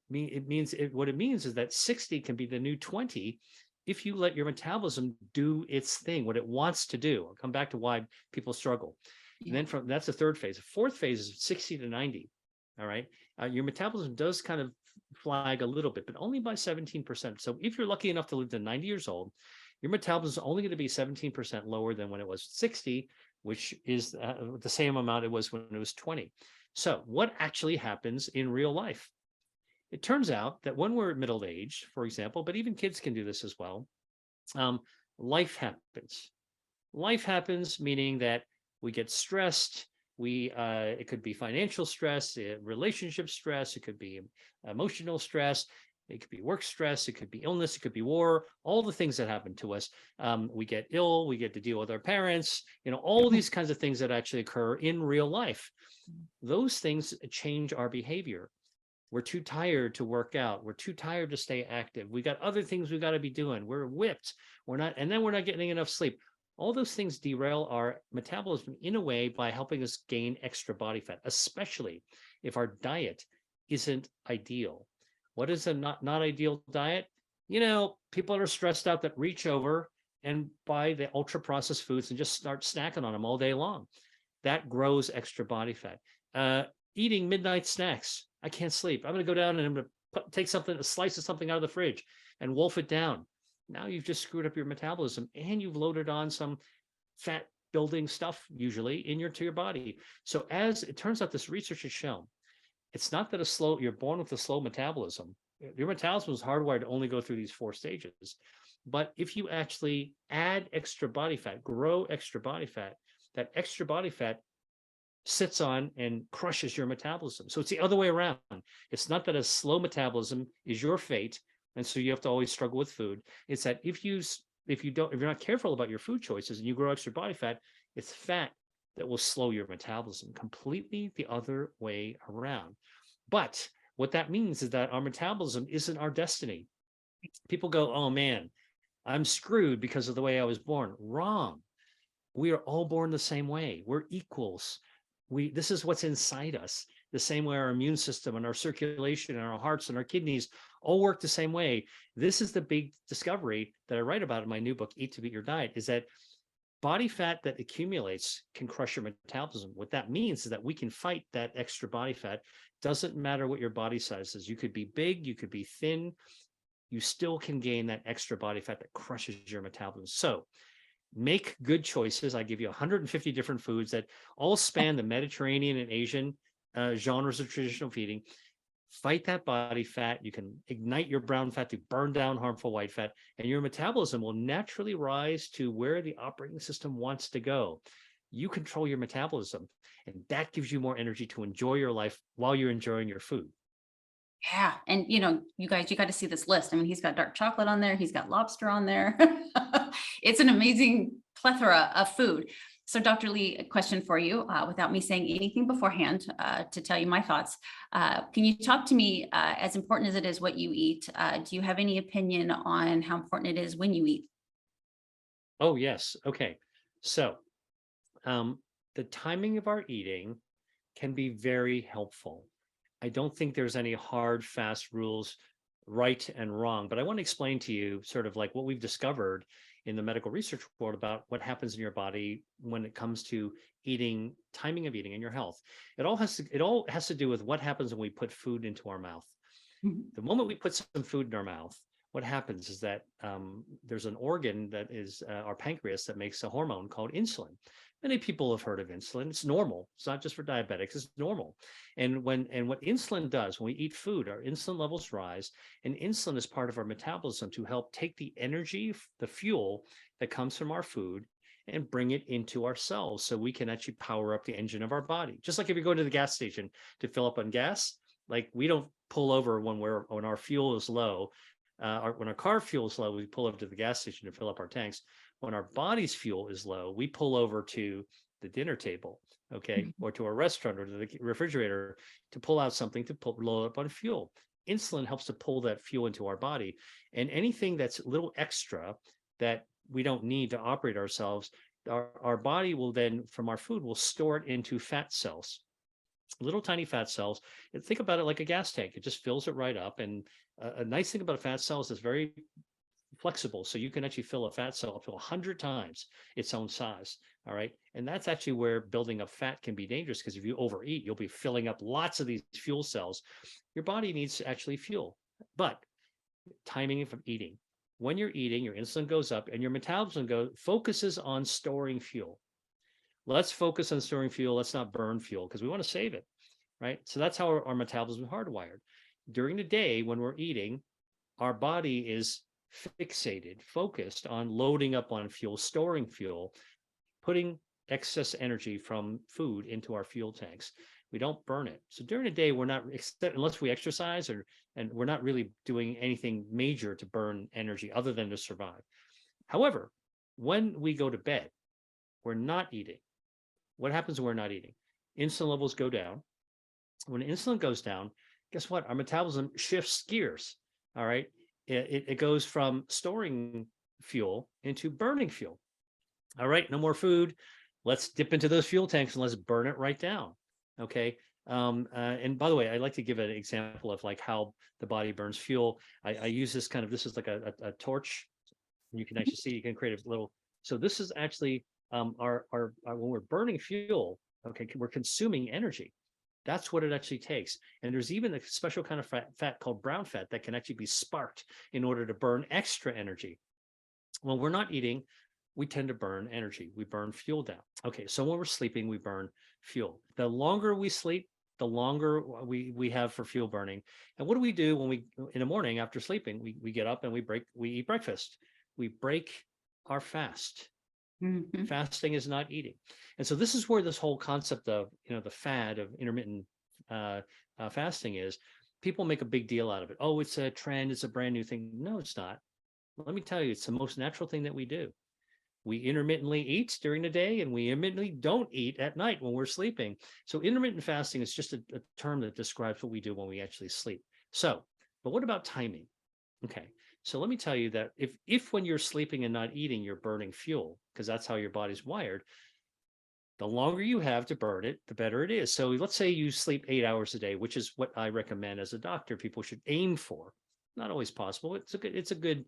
what it means is that 60 can be the new 20 if you let your metabolism do its thing, what it wants to do. I'll come back to why people struggle. Yeah. And then that's the third phase. The fourth phase is 60 to 90. All right. Your metabolism does kind of flag a little bit, but only by 17%. So if you're lucky enough to live to 90 years old, your metabolism is only going to be 17% lower than when it was 60, which is the same amount it was when it was 20. So what actually happens in real life? It turns out that when we're middle-aged, for example, but even kids can do this as well, life happens. Life happens, meaning that we get stressed. It could be financial stress, relationship stress, it could be emotional stress, it could be work stress, it could be illness, it could be war, all the things that happen to us. We get ill, we get to deal with our parents, all these kinds of things that actually occur in real life. Those things change our behavior. We're too tired to work out. We're too tired to stay active. We got other things we got to be doing. We're whipped. And then we're not getting enough sleep. All those things derail our metabolism in a way by helping us gain extra body fat, especially if our diet isn't ideal. What is a not ideal diet? People that are stressed out that reach over and buy the ultra processed foods and just start snacking on them all day long. That grows extra body fat. Eating midnight snacks. I can't sleep. I'm going to go down and I'm going to take a slice of something out of the fridge and wolf it down. Now you've just screwed up your metabolism and you've loaded on some fat building stuff usually to your body. So as it turns out, this research has shown, it's not that you're born with a slow metabolism. Your metabolism is hardwired to only go through these 4 stages. But if you actually add extra body fat, grow extra body fat, that extra body fat sits on and crushes your metabolism. So it's the other way around. It's not that a slow metabolism is your fate, and so you have to always struggle with food. It's that if you're not careful about your food choices and you grow extra body fat, it's fat that will slow your metabolism, completely the other way around. But what that means is that our metabolism isn't our destiny. People go, oh man, I'm screwed because of the way I was born. Wrong. We are all born the same way. We're equals. This is what's inside us. The same way our immune system and our circulation and our hearts and our kidneys all work the same way. This is the big discovery that I write about in my new book, Eat to Beat Your Diet, is that body fat that accumulates can crush your metabolism. What that means is that we can fight that extra body fat. Doesn't matter what your body size is. You could be big, you could be thin, you still can gain that extra body fat that crushes your metabolism. So make good choices. I give you 150 different foods that all span the Mediterranean and Asian genres of traditional feeding. Fight that body fat. You can ignite your brown fat to burn down harmful white fat, and your metabolism will naturally rise to where the operating system wants to go. You control your metabolism, and that gives you more energy to enjoy your life while you're enjoying your food. Yeah. And you know, you guys, you got to see this list. I mean, he's got dark chocolate on there. He's got lobster on there. It's an amazing plethora of food. So Dr. Lee, a question for you, without me saying anything beforehand, to tell you my thoughts. Can you talk to me, as important as it is what you eat, do you have any opinion on how important it is when you eat? Oh, yes. Okay. So the timing of our eating can be very helpful. I don't think there's any hard, fast rules, right and wrong, but I want to explain to you sort of like what we've discovered in the medical research world about what happens in your body when it comes to eating, timing of eating, and your health. It all has to do with what happens when we put food into our mouth. Mhm. The moment we put some food in our mouth, what happens is that there's an organ that is our pancreas that makes a hormone called insulin. Many people have heard of insulin. It's normal. It's not just for diabetics. It's normal. And what insulin does when we eat food, our insulin levels rise, and insulin is part of our metabolism to help take the energy, the fuel that comes from our food, and bring it into our cells so we can actually power up the engine of our body. Just like if you go to the gas station to fill up on gas, like we don't pull over when our fuel is low. When our car fuel is low, we pull over to the gas station to fill up our tanks. When our body's fuel is low, we pull over to the dinner table, okay, or to a restaurant or to the refrigerator to pull out something to load up on fuel. Insulin helps to pull that fuel into our body, and anything that's a little extra that we don't need to operate ourselves, our body will then, from our food, will store it into fat cells, little tiny fat cells. And think about it like a gas tank. It just fills it right up. And a nice thing about a fat cell is it's very flexible. So you can actually fill a fat cell up to 100 times its own size. All right. And that's actually where building up fat can be dangerous, because if you overeat, you'll be filling up lots of these fuel cells. Your body needs actually fuel. But timing of eating. When you're eating, your insulin goes up and your metabolism focuses on storing fuel. Let's focus on storing fuel. Let's not burn fuel because we want to save it, right? So that's how our metabolism is hardwired. During the day when we're eating, our body is fixated, focused on loading up on fuel, storing fuel, putting excess energy from food into our fuel tanks. We don't burn it. So during the day, we're not, unless we exercise and we're not really doing anything major to burn energy other than to survive. However, when we go to bed, we're not eating. What happens when we're not eating? Insulin levels go down. When insulin goes down, guess what? Our metabolism shifts gears. All right. It goes from storing fuel into burning fuel. All right. No more food. Let's dip into those fuel tanks and let's burn it right down. Okay. And by the way, I'd like to give an example of like how the body burns fuel. I use this this is like a torch. You can actually see, you can create a little. So this is actually our when we're burning fuel, okay, we're consuming energy. That's what it actually takes. And there's even a special kind of fat called brown fat that can actually be sparked in order to burn extra energy. When we're not eating, we tend to burn energy. We burn fuel down. Okay, so when we're sleeping, we burn fuel. The longer we sleep, the longer we have for fuel burning. And what do we do when in the morning after sleeping? We get up and we eat breakfast. We break our fast. Mhm. Fasting is not eating. And so this is where this whole concept of, the fad of intermittent fasting is. People make a big deal out of it. Oh, it's a trend. It's a brand new thing. No, it's not. Let me tell you, it's the most natural thing that we do. We intermittently eat during the day and we intermittently don't eat at night when we're sleeping. So intermittent fasting is just a term that describes what we do when we actually sleep. So, but what about timing? Okay. So let me tell you that if when you're sleeping and not eating, you're burning fuel, because that's how your body's wired, the longer you have to burn it, the better it is. So let's say you sleep 8 hours a day, which is what I recommend as a doctor. People should aim for. Not always possible. It's a good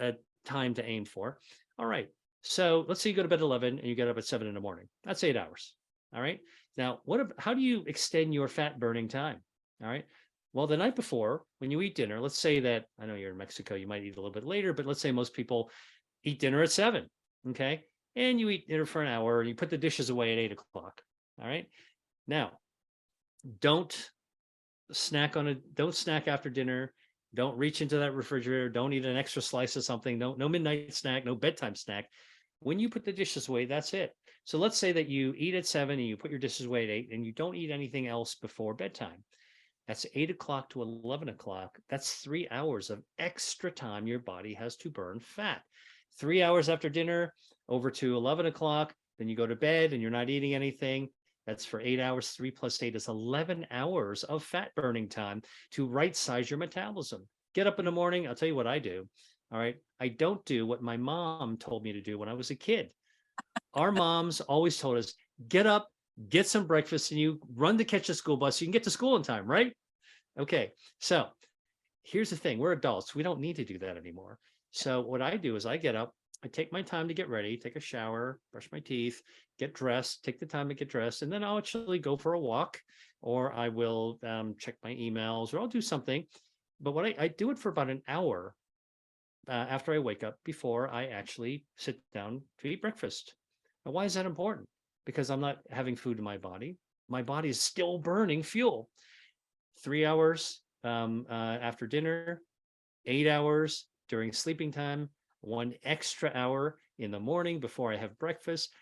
uh, time to aim for. All right. So let's say you go to bed at 11 and you get up at 7 in the morning. That's 8 hours. All right. Now, how do you extend your fat burning time? All right. Well, the night before, when you eat dinner, let's say that, I know you're in Mexico, you might eat a little bit later, but let's say most people eat dinner at 7. Okay. And you eat dinner for an hour and you put the dishes away at 8 o'clock. All right. Now, don't don't snack after dinner. Don't reach into that refrigerator. Don't eat an extra slice of something. No midnight snack, no bedtime snack. When you put the dishes away, that's it. So let's say that you eat at 7 and you put your dishes away at 8 and you don't eat anything else before bedtime. That's 8 o'clock to 11 o'clock. That's 3 hours of extra time your body has to burn fat. 3 hours after dinner, over to 11 o'clock, then you go to bed and you're not eating anything. That's for 8 hours. 3 plus 8 is 11 hours of fat burning time to right size your metabolism. Get up in the morning. I'll tell you what I do. All right. I don't do what my mom told me to do when I was a kid. Our moms always told us, get up, get some breakfast, and you run to catch the school bus so you can get to school in time, right? Okay. So here's the thing. We're adults. We don't need to do that anymore. So what I do is I get up, I take my time to get ready, take a shower, brush my teeth, get dressed, take the time to get dressed, and then I'll actually go for a walk, or I will check my emails, or I'll do something. But what I do it for about an hour after I wake up before I actually sit down to eat breakfast. Now, why is that important? Because I'm not having food in my body. My body is still burning fuel. 3 hours after dinner, 8 hours during sleeping time, 1 extra hour in the morning before I have breakfast.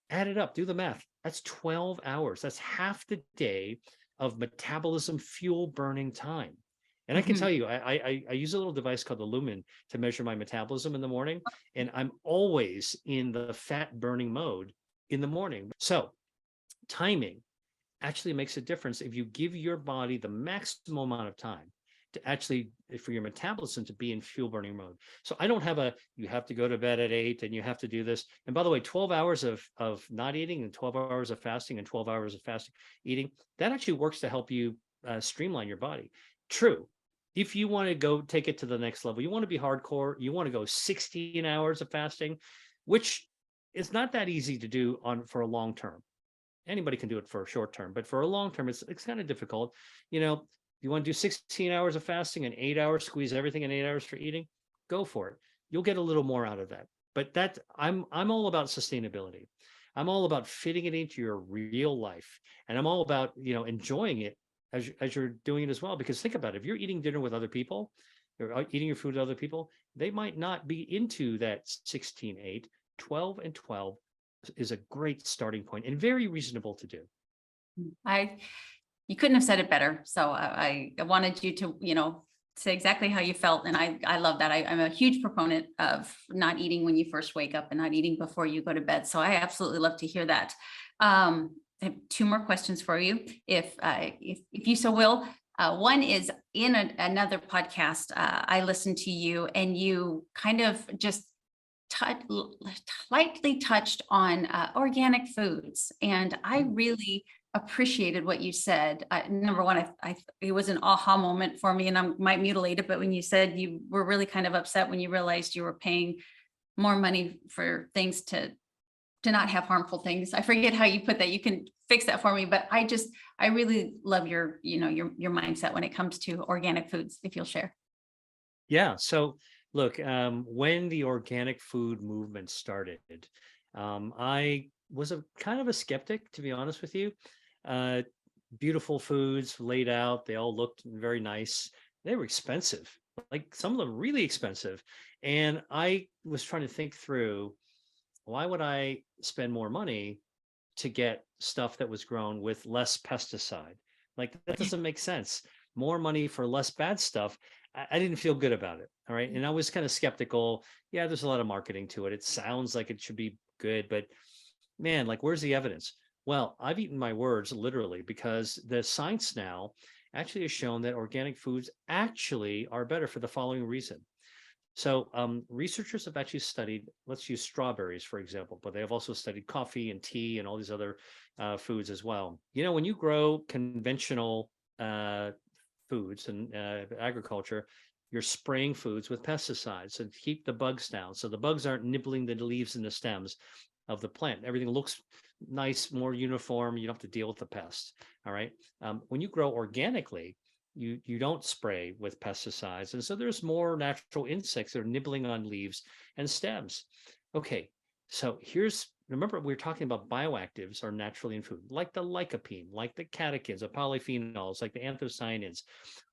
Add it up, do the math. That's 12 hours. That's half the day of metabolism fuel burning time. And I can tell you, I use a little device called the Lumen to measure my metabolism in the morning. And I'm always in the fat burning mode in the morning. So timing actually makes a difference if you give your body the maximum amount of time to actually, for your metabolism to be in fuel burning mode. So I don't have you have to go to bed at 8 and you have to do this. And by the way, 12 hours of not eating and 12 hours of fasting and 12 hours of fasting eating, that actually works to help you streamline your body. True. If you want to go take it to the next level, you want to be hardcore, you want to go 16 hours of fasting, which is not that easy to do for a long term. Anybody can do it for a short term, but for a long term, it's kind of difficult. You want to do 16 hours of fasting and 8 hours, squeeze everything in 8 hours for eating, go for it. You'll get a little more out of that. But I'm all about sustainability. I'm all about fitting it into your real life. And I'm all about, enjoying it as you're doing it as well. Because think about it, if you're eating dinner with other people, or eating your food with other people, they might not be into that 16-8, 12 and 12 is a great starting point and very reasonable to do. You couldn't have said it better. So I wanted you to, say exactly how you felt. And I love that. I'm a huge proponent of not eating when you first wake up and not eating before you go to bed. So I absolutely love to hear that. I have 2 more questions for you, if you so will. One is in another podcast, I listened to you and you kind of just lightly touched on organic foods. And I really appreciated what you said. Number one, it was an aha moment for me, and I might mutilate it, but when you said you were really kind of upset when you realized you were paying more money for things to not have harmful things. I forget how you put that. You can fix that for me, but I really love your mindset when it comes to organic foods, if you'll share. Yeah. So look, when the organic food movement started, I was a kind of a skeptic, to be honest with you. Beautiful foods laid out. They all looked very nice. They were expensive, like some of them really expensive. And I was trying to think through, why would I spend more money to get stuff that was grown with less pesticide? Like, that doesn't make sense. More money for less bad stuff. I didn't feel good about it. All right. And I was kind of skeptical. Yeah, there's a lot of marketing to it. It sounds like it should be good, but man, like, where's the evidence? Well, I've eaten my words literally, because the science now actually has shown that organic foods actually are better for the following reason. So, researchers have actually studied, let's use strawberries, for example, but they have also studied coffee and tea and all these other foods as well. When you grow conventional uh, foods and agriculture, you're spraying foods with pesticides to keep the bugs down. So the bugs aren't nibbling the leaves and the stems of the plant. Everything looks nice, more uniform. You don't have to deal with the pests. All right. When you grow organically, you don't spray with pesticides, and so there's more natural insects that are nibbling on leaves and stems. Okay, so remember, we were talking about bioactives are naturally in food, like the lycopene, like the catechins, the polyphenols, like the anthocyanins.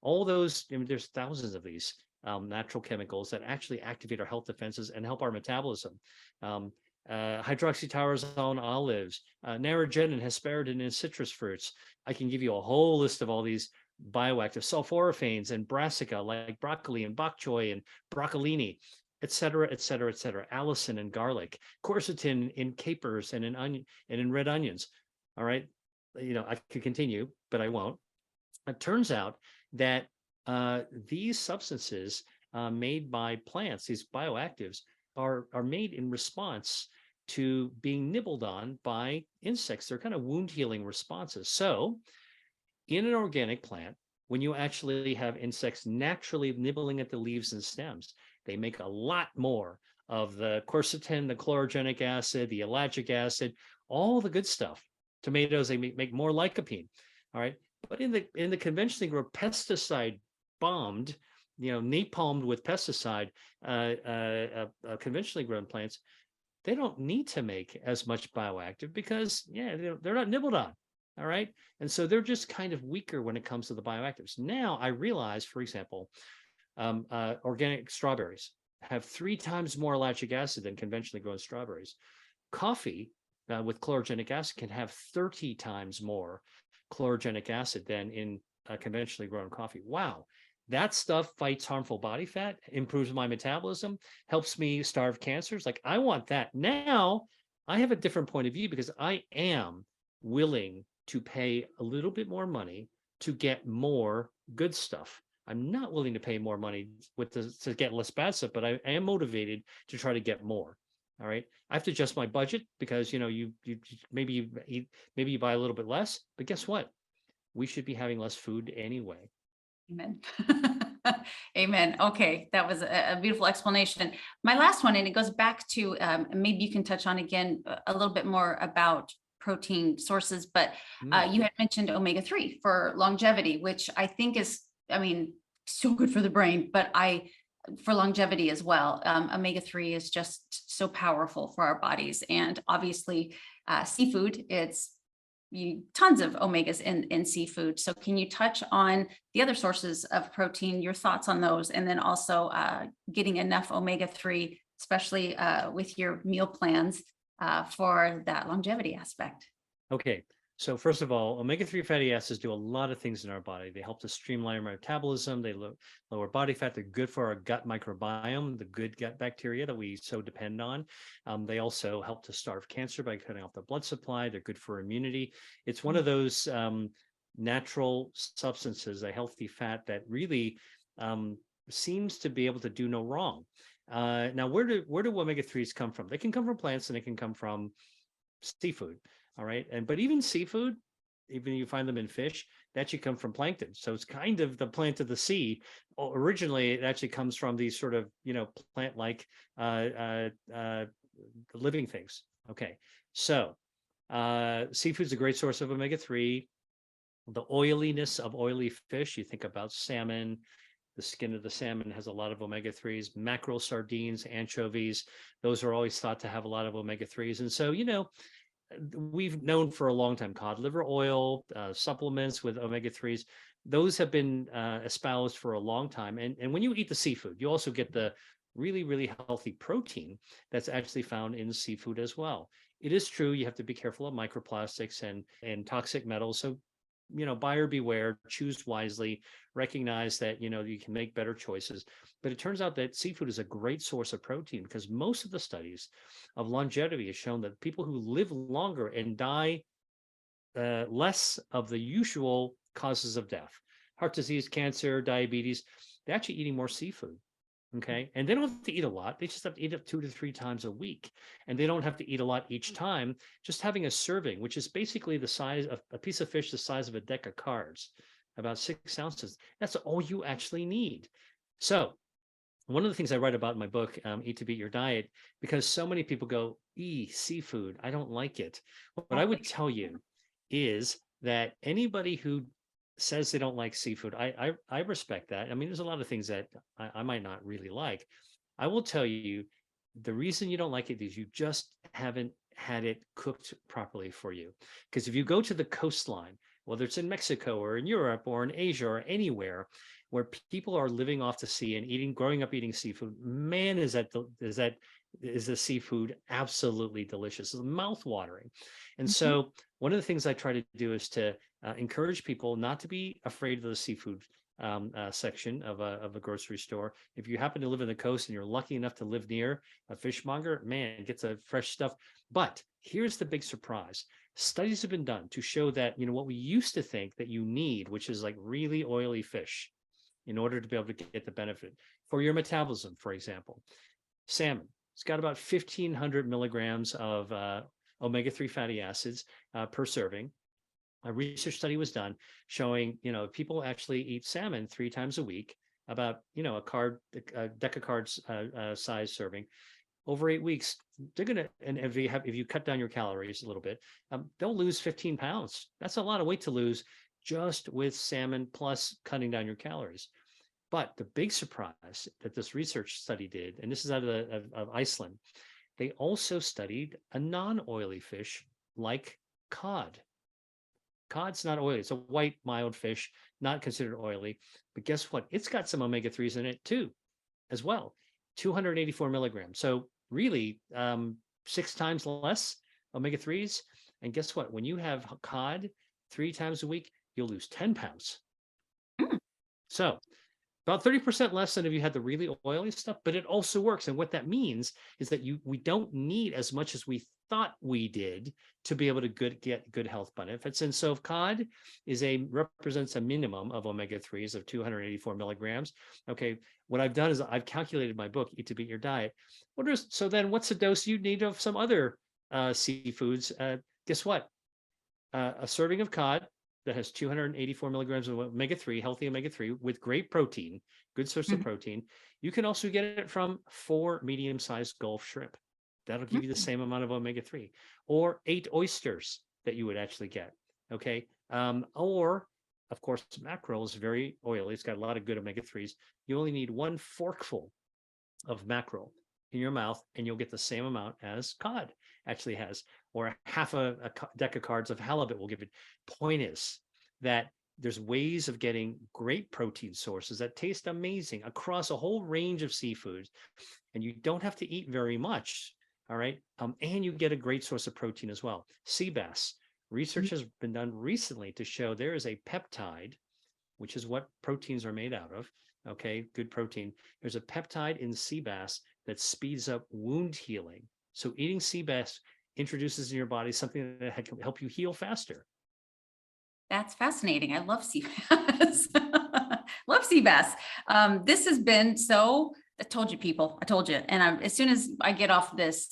All those, there's thousands of these natural chemicals that actually activate our health defenses and help our metabolism. Hydroxytyrosol in olives, narogenin, hesperidin in citrus fruits. I can give you a whole list of all these bioactive sulforaphanes and brassica, like broccoli and bok choy and broccolini, et cetera, et cetera, et cetera. Allicin in garlic, quercetin in capers and in onion and in red onions. All right. I could continue, but I won't. It turns out that these substances made by plants, these bioactives, are made in response to being nibbled on by insects. They're kind of wound healing responses. So in an organic plant, when you actually have insects naturally nibbling at the leaves and stems, they make a lot more of the quercetin, the chlorogenic acid, the ellagic acid, all the good stuff. Tomatoes, they make more lycopene. All right. But in the conventionally grown, pesticide bombed, napalmed with pesticide, conventionally grown plants, they don't need to make as much bioactive because, they're not nibbled on. All right. And so they're just kind of weaker when it comes to the bioactives. Now I realize, for example, organic strawberries have 3 times more ellagic acid than conventionally grown strawberries. Coffee with chlorogenic acid can have 30 times more chlorogenic acid than in conventionally grown coffee. Wow. That stuff fights harmful body fat, improves my metabolism, helps me starve cancers. Like, I want that. Now I have a different point of view because I am willing to pay a little bit more money to get more good stuff. I'm not willing to pay more money to get less bad stuff, but I am motivated to try to get more. All right. I have to adjust my budget because, you maybe you buy a little bit less, but guess what? We should be having less food anyway. Amen. Amen. Okay, that was a beautiful explanation. My last one, and it goes back to maybe you can touch on again a little bit more about protein sources, but you had mentioned omega-3 for longevity, which I think is, so good for the brain, but for longevity as well. Omega-3 is just so powerful for our bodies, and obviously seafood, it's tons of omegas in seafood. So can you touch on the other sources of protein, your thoughts on those, and then also getting enough omega-3, especially with your meal plans for that longevity aspect? Okay. So first of all, omega-3 fatty acids do a lot of things in our body. They help to streamline our metabolism. They lower body fat. They're good for our gut microbiome, the good gut bacteria that we so depend on. They also help to starve cancer by cutting off the blood supply. They're good for immunity. It's one of those natural substances, a healthy fat that really seems to be able to do no wrong. Now, where do omega-3s come from? They can come from plants and they can come from seafood. All right. But even seafood, even you find them in fish, that actually come from plankton. So it's kind of the plant of the sea. Originally, it actually comes from these sort of, plant-like living things. Okay. So seafood is a great source of omega-3. The oiliness of oily fish, you think about salmon, the skin of the salmon has a lot of omega-3s, mackerel, sardines, anchovies. Those are always thought to have a lot of omega-3s. And so, we've known for a long time cod liver oil, supplements with omega-3s. Those have been espoused for a long time. And when you eat the seafood, you also get the really, really healthy protein that's actually found in seafood as well. It is true you have to be careful of microplastics and toxic metals. So buyer beware, choose wisely, recognize that, you can make better choices. But it turns out that seafood is a great source of protein because most of the studies of longevity have shown that people who live longer and die less of the usual causes of death, heart disease, cancer, diabetes, they're actually eating more seafood. Okay. And they don't have to eat a lot. They just have to eat it 2 to 3 times a week. And they don't have to eat a lot each time. Just having a serving, which is basically the size of a piece of fish, the size of a deck of cards, about 6 ounces. That's all you actually need. So, one of the things I write about in my book, Eat to Beat Your Diet, because so many people go, seafood, I don't like it. What I would tell you is that anybody who says they don't like seafood, I respect that. I mean, there's a lot of things that I might not really like. I will tell you the reason you don't like it is you just haven't had it cooked properly for you. Because if you go to the coastline, whether it's in Mexico or in Europe or in Asia or anywhere where people are living off the sea and growing up eating seafood, man, is the seafood absolutely delicious. It's mouth-watering. And so one of the things I try to do is to encourage people not to be afraid of the seafood section of a grocery store. If you happen to live in the coast and you're lucky enough to live near a fishmonger, man, get the fresh stuff. But here's the big surprise. Studies have been done to show that, what we used to think that you need, which is like really oily fish, in order to be able to get the benefit for your metabolism, for example, salmon. It's got about 1,500 milligrams of omega-3 fatty acids per serving. A research study was done showing, people actually eat salmon 3 times a week, about, a deck of cards size serving. Over 8 weeks, they're gonna, and if you cut down your calories a little bit, they'll lose 15 pounds. That's a lot of weight to lose just with salmon plus cutting down your calories. But the big surprise that this research study did, and this is out of Iceland, they also studied a non-oily fish like cod. Cod's not oily. It's a white, mild fish, not considered oily. But guess what? It's got some omega-3s in it too, as well. 284 milligrams. So really 6 times less omega-3s. And guess what? When you have cod 3 times a week, you'll lose 10 pounds. So about 30% less than if you had the really oily stuff, but it also works. And what that means is that we don't need as much as we thought we did to be able to get good health benefits. And so if cod represents a minimum of omega-3s of 284 milligrams. Okay, what I've done is I've calculated my book, Eat to Beat Your Diet. So then what's the dose you need of some other seafoods? Guess what? A serving of cod that has 284 milligrams of omega-3, healthy omega-3 with great protein, good source of protein. You can also get it from 4 medium-sized Gulf shrimp. That'll give you the same amount of omega-3, or 8 oysters that you would actually get. Okay. Or of course, mackerel is very oily. It's got a lot of good omega-3s. You only need 1 forkful of mackerel in your mouth, and you'll get the same amount as cod actually has, or half a deck of cards of halibut will give it. Point is that there's ways of getting great protein sources that taste amazing across a whole range of seafoods, and you don't have to eat very much. All right. And you get a great source of protein as well. Sea bass. Research has been done recently to show there is a peptide, which is what proteins are made out of. Okay, good protein. There's a peptide in sea bass that speeds up wound healing. So eating sea bass introduces in your body something that can help you heal faster. That's fascinating. I love sea bass. Love sea bass. This has been so, I told you people, I told you. And as soon as I get off this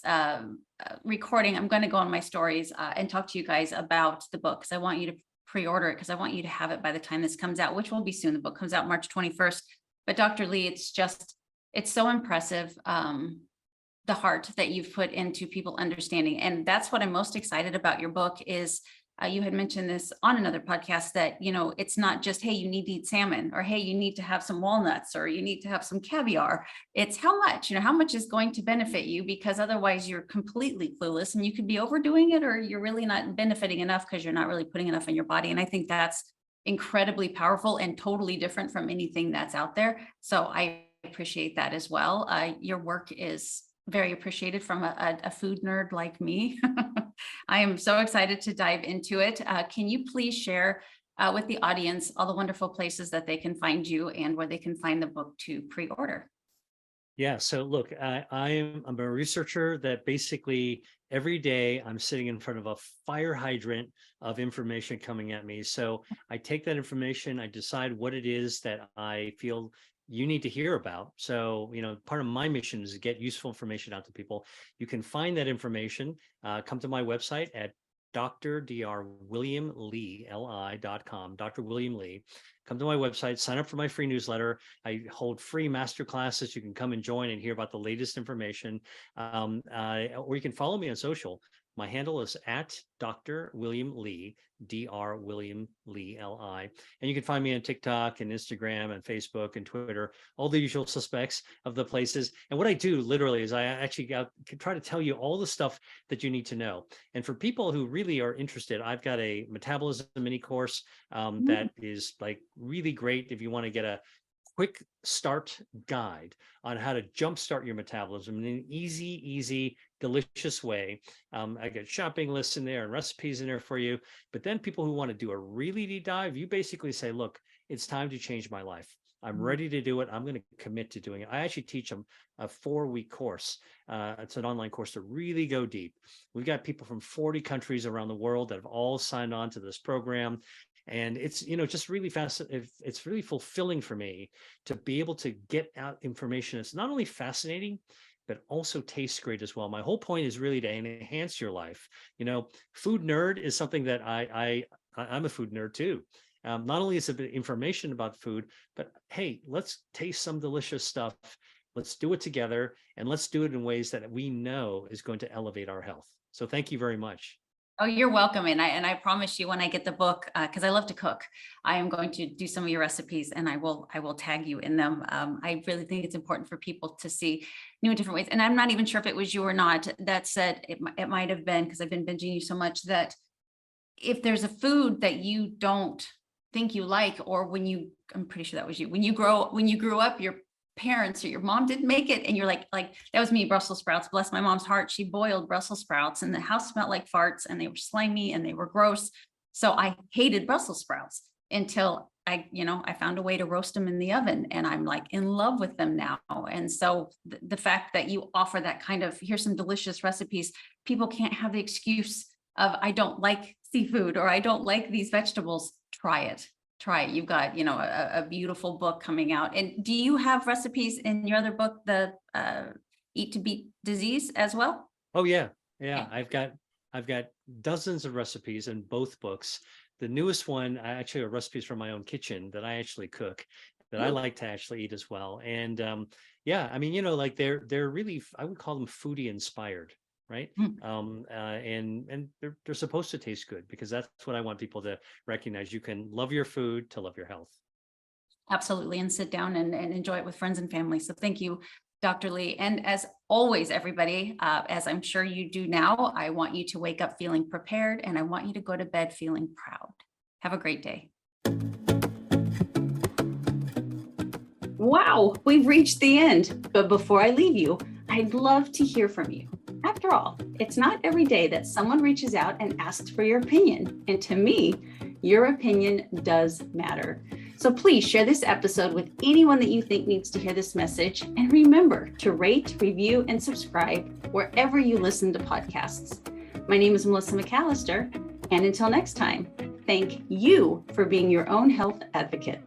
recording, I'm going to go on my stories and talk to you guys about the book, because I want you to pre-order it, because I want you to have it by the time this comes out, which will be soon. The book comes out March 21st. But Dr. Lee, it's so impressive, the heart that you've put into people understanding. And that's what I'm most excited about your book is, you had mentioned this on another podcast that, it's not just, hey, you need to eat salmon, or, hey, you need to have some walnuts, or you need to have some caviar. It's how much is going to benefit you, because otherwise you're completely clueless and you could be overdoing it, or you're really not benefiting enough because you're not really putting enough in your body. And I think that's incredibly powerful and totally different from anything that's out there. So I appreciate that as well. Your work is very appreciated from a food nerd like me. I am so excited to dive into it. Can you please share with the audience all the wonderful places that they can find you and where they can find the book to pre-order. Yeah. So look, I'm a researcher that basically every day I'm sitting in front of a fire hydrant of information coming at me. So I take that information, I decide what it is that I feel you need to hear about. So, part of my mission is to get useful information out to people. You can find that information. Come to my website at drwilliamlee.com, Dr. William Lee. Come to my website, sign up for my free newsletter. I hold free master classes. You can come and join and hear about the latest information. Or you can follow me on social. My handle is at Dr. William Lee, Dr. William Lee, Li. And you can find me on TikTok and Instagram and Facebook and Twitter, all the usual suspects of the places. And what I do literally is I actually try to tell you all the stuff that you need to know. And for people who really are interested, I've got a metabolism mini course that is like really great if you want to get a quick start guide on how to jumpstart your metabolism in an easy, delicious way. I got shopping lists in there and recipes in there for you. But then people who want to do a really deep dive, you basically say, look, it's time to change my life. I'm ready to do it. I'm going to commit to doing it. I actually teach them a 4-week course. It's an online course to really go deep. We've got people from 40 countries around the world that have all signed on to this program. And it's, just really fascinating. It's really fulfilling for me to be able to get out information. It's not only fascinating, but also tastes great as well. My whole point is really to enhance your life. Food nerd is something that I'm a food nerd too. Not only is it information about food, but hey, let's taste some delicious stuff. Let's do it together, and let's do it in ways that we know is going to elevate our health. So thank you very much. Oh, you're welcome. And I promise you when I get the book, because I love to cook, I am going to do some of your recipes and I will tag you in them. I really think it's important for people to see new and different ways. And I'm not even sure if it was you or not. That said, it might have been, because I've been binging you so much, that if there's a food that you don't think you like, or I'm pretty sure that was you, when you grew up, your parents or your mom didn't make it, and you're like that was me. Brussels sprouts, bless my mom's heart, she boiled Brussels sprouts and the house smelled like farts and they were slimy and they were gross. So I hated Brussels sprouts until I found a way to roast them in the oven, and I'm like in love with them now. And so the fact that you offer that kind of, here's some delicious recipes, people can't have the excuse of I don't like seafood or I don't like these vegetables. Try it. You've got, a beautiful book coming out. And do you have recipes in your other book, the Eat to Beat Disease, as well? Oh yeah. I've got dozens of recipes in both books. The newest one, I actually have recipes from my own kitchen that I actually cook, that I like to actually eat as well. And they're really, I would call them foodie inspired. Right. And they're supposed to taste good, because that's what I want people to recognize. You can love your food to love your health. Absolutely. And sit down and enjoy it with friends and family. So thank you, Dr. Lee. And as always, everybody, as I'm sure you do now, I want you to wake up feeling prepared, and I want you to go to bed feeling proud. Have a great day. Wow, we've reached the end. But before I leave you, I'd love to hear from you. After all, it's not every day that someone reaches out and asks for your opinion. And to me, your opinion does matter. So please share this episode with anyone that you think needs to hear this message. And remember to rate, review, and subscribe wherever you listen to podcasts. My name is Melissa McAllister. And until next time, thank you for being your own health advocate.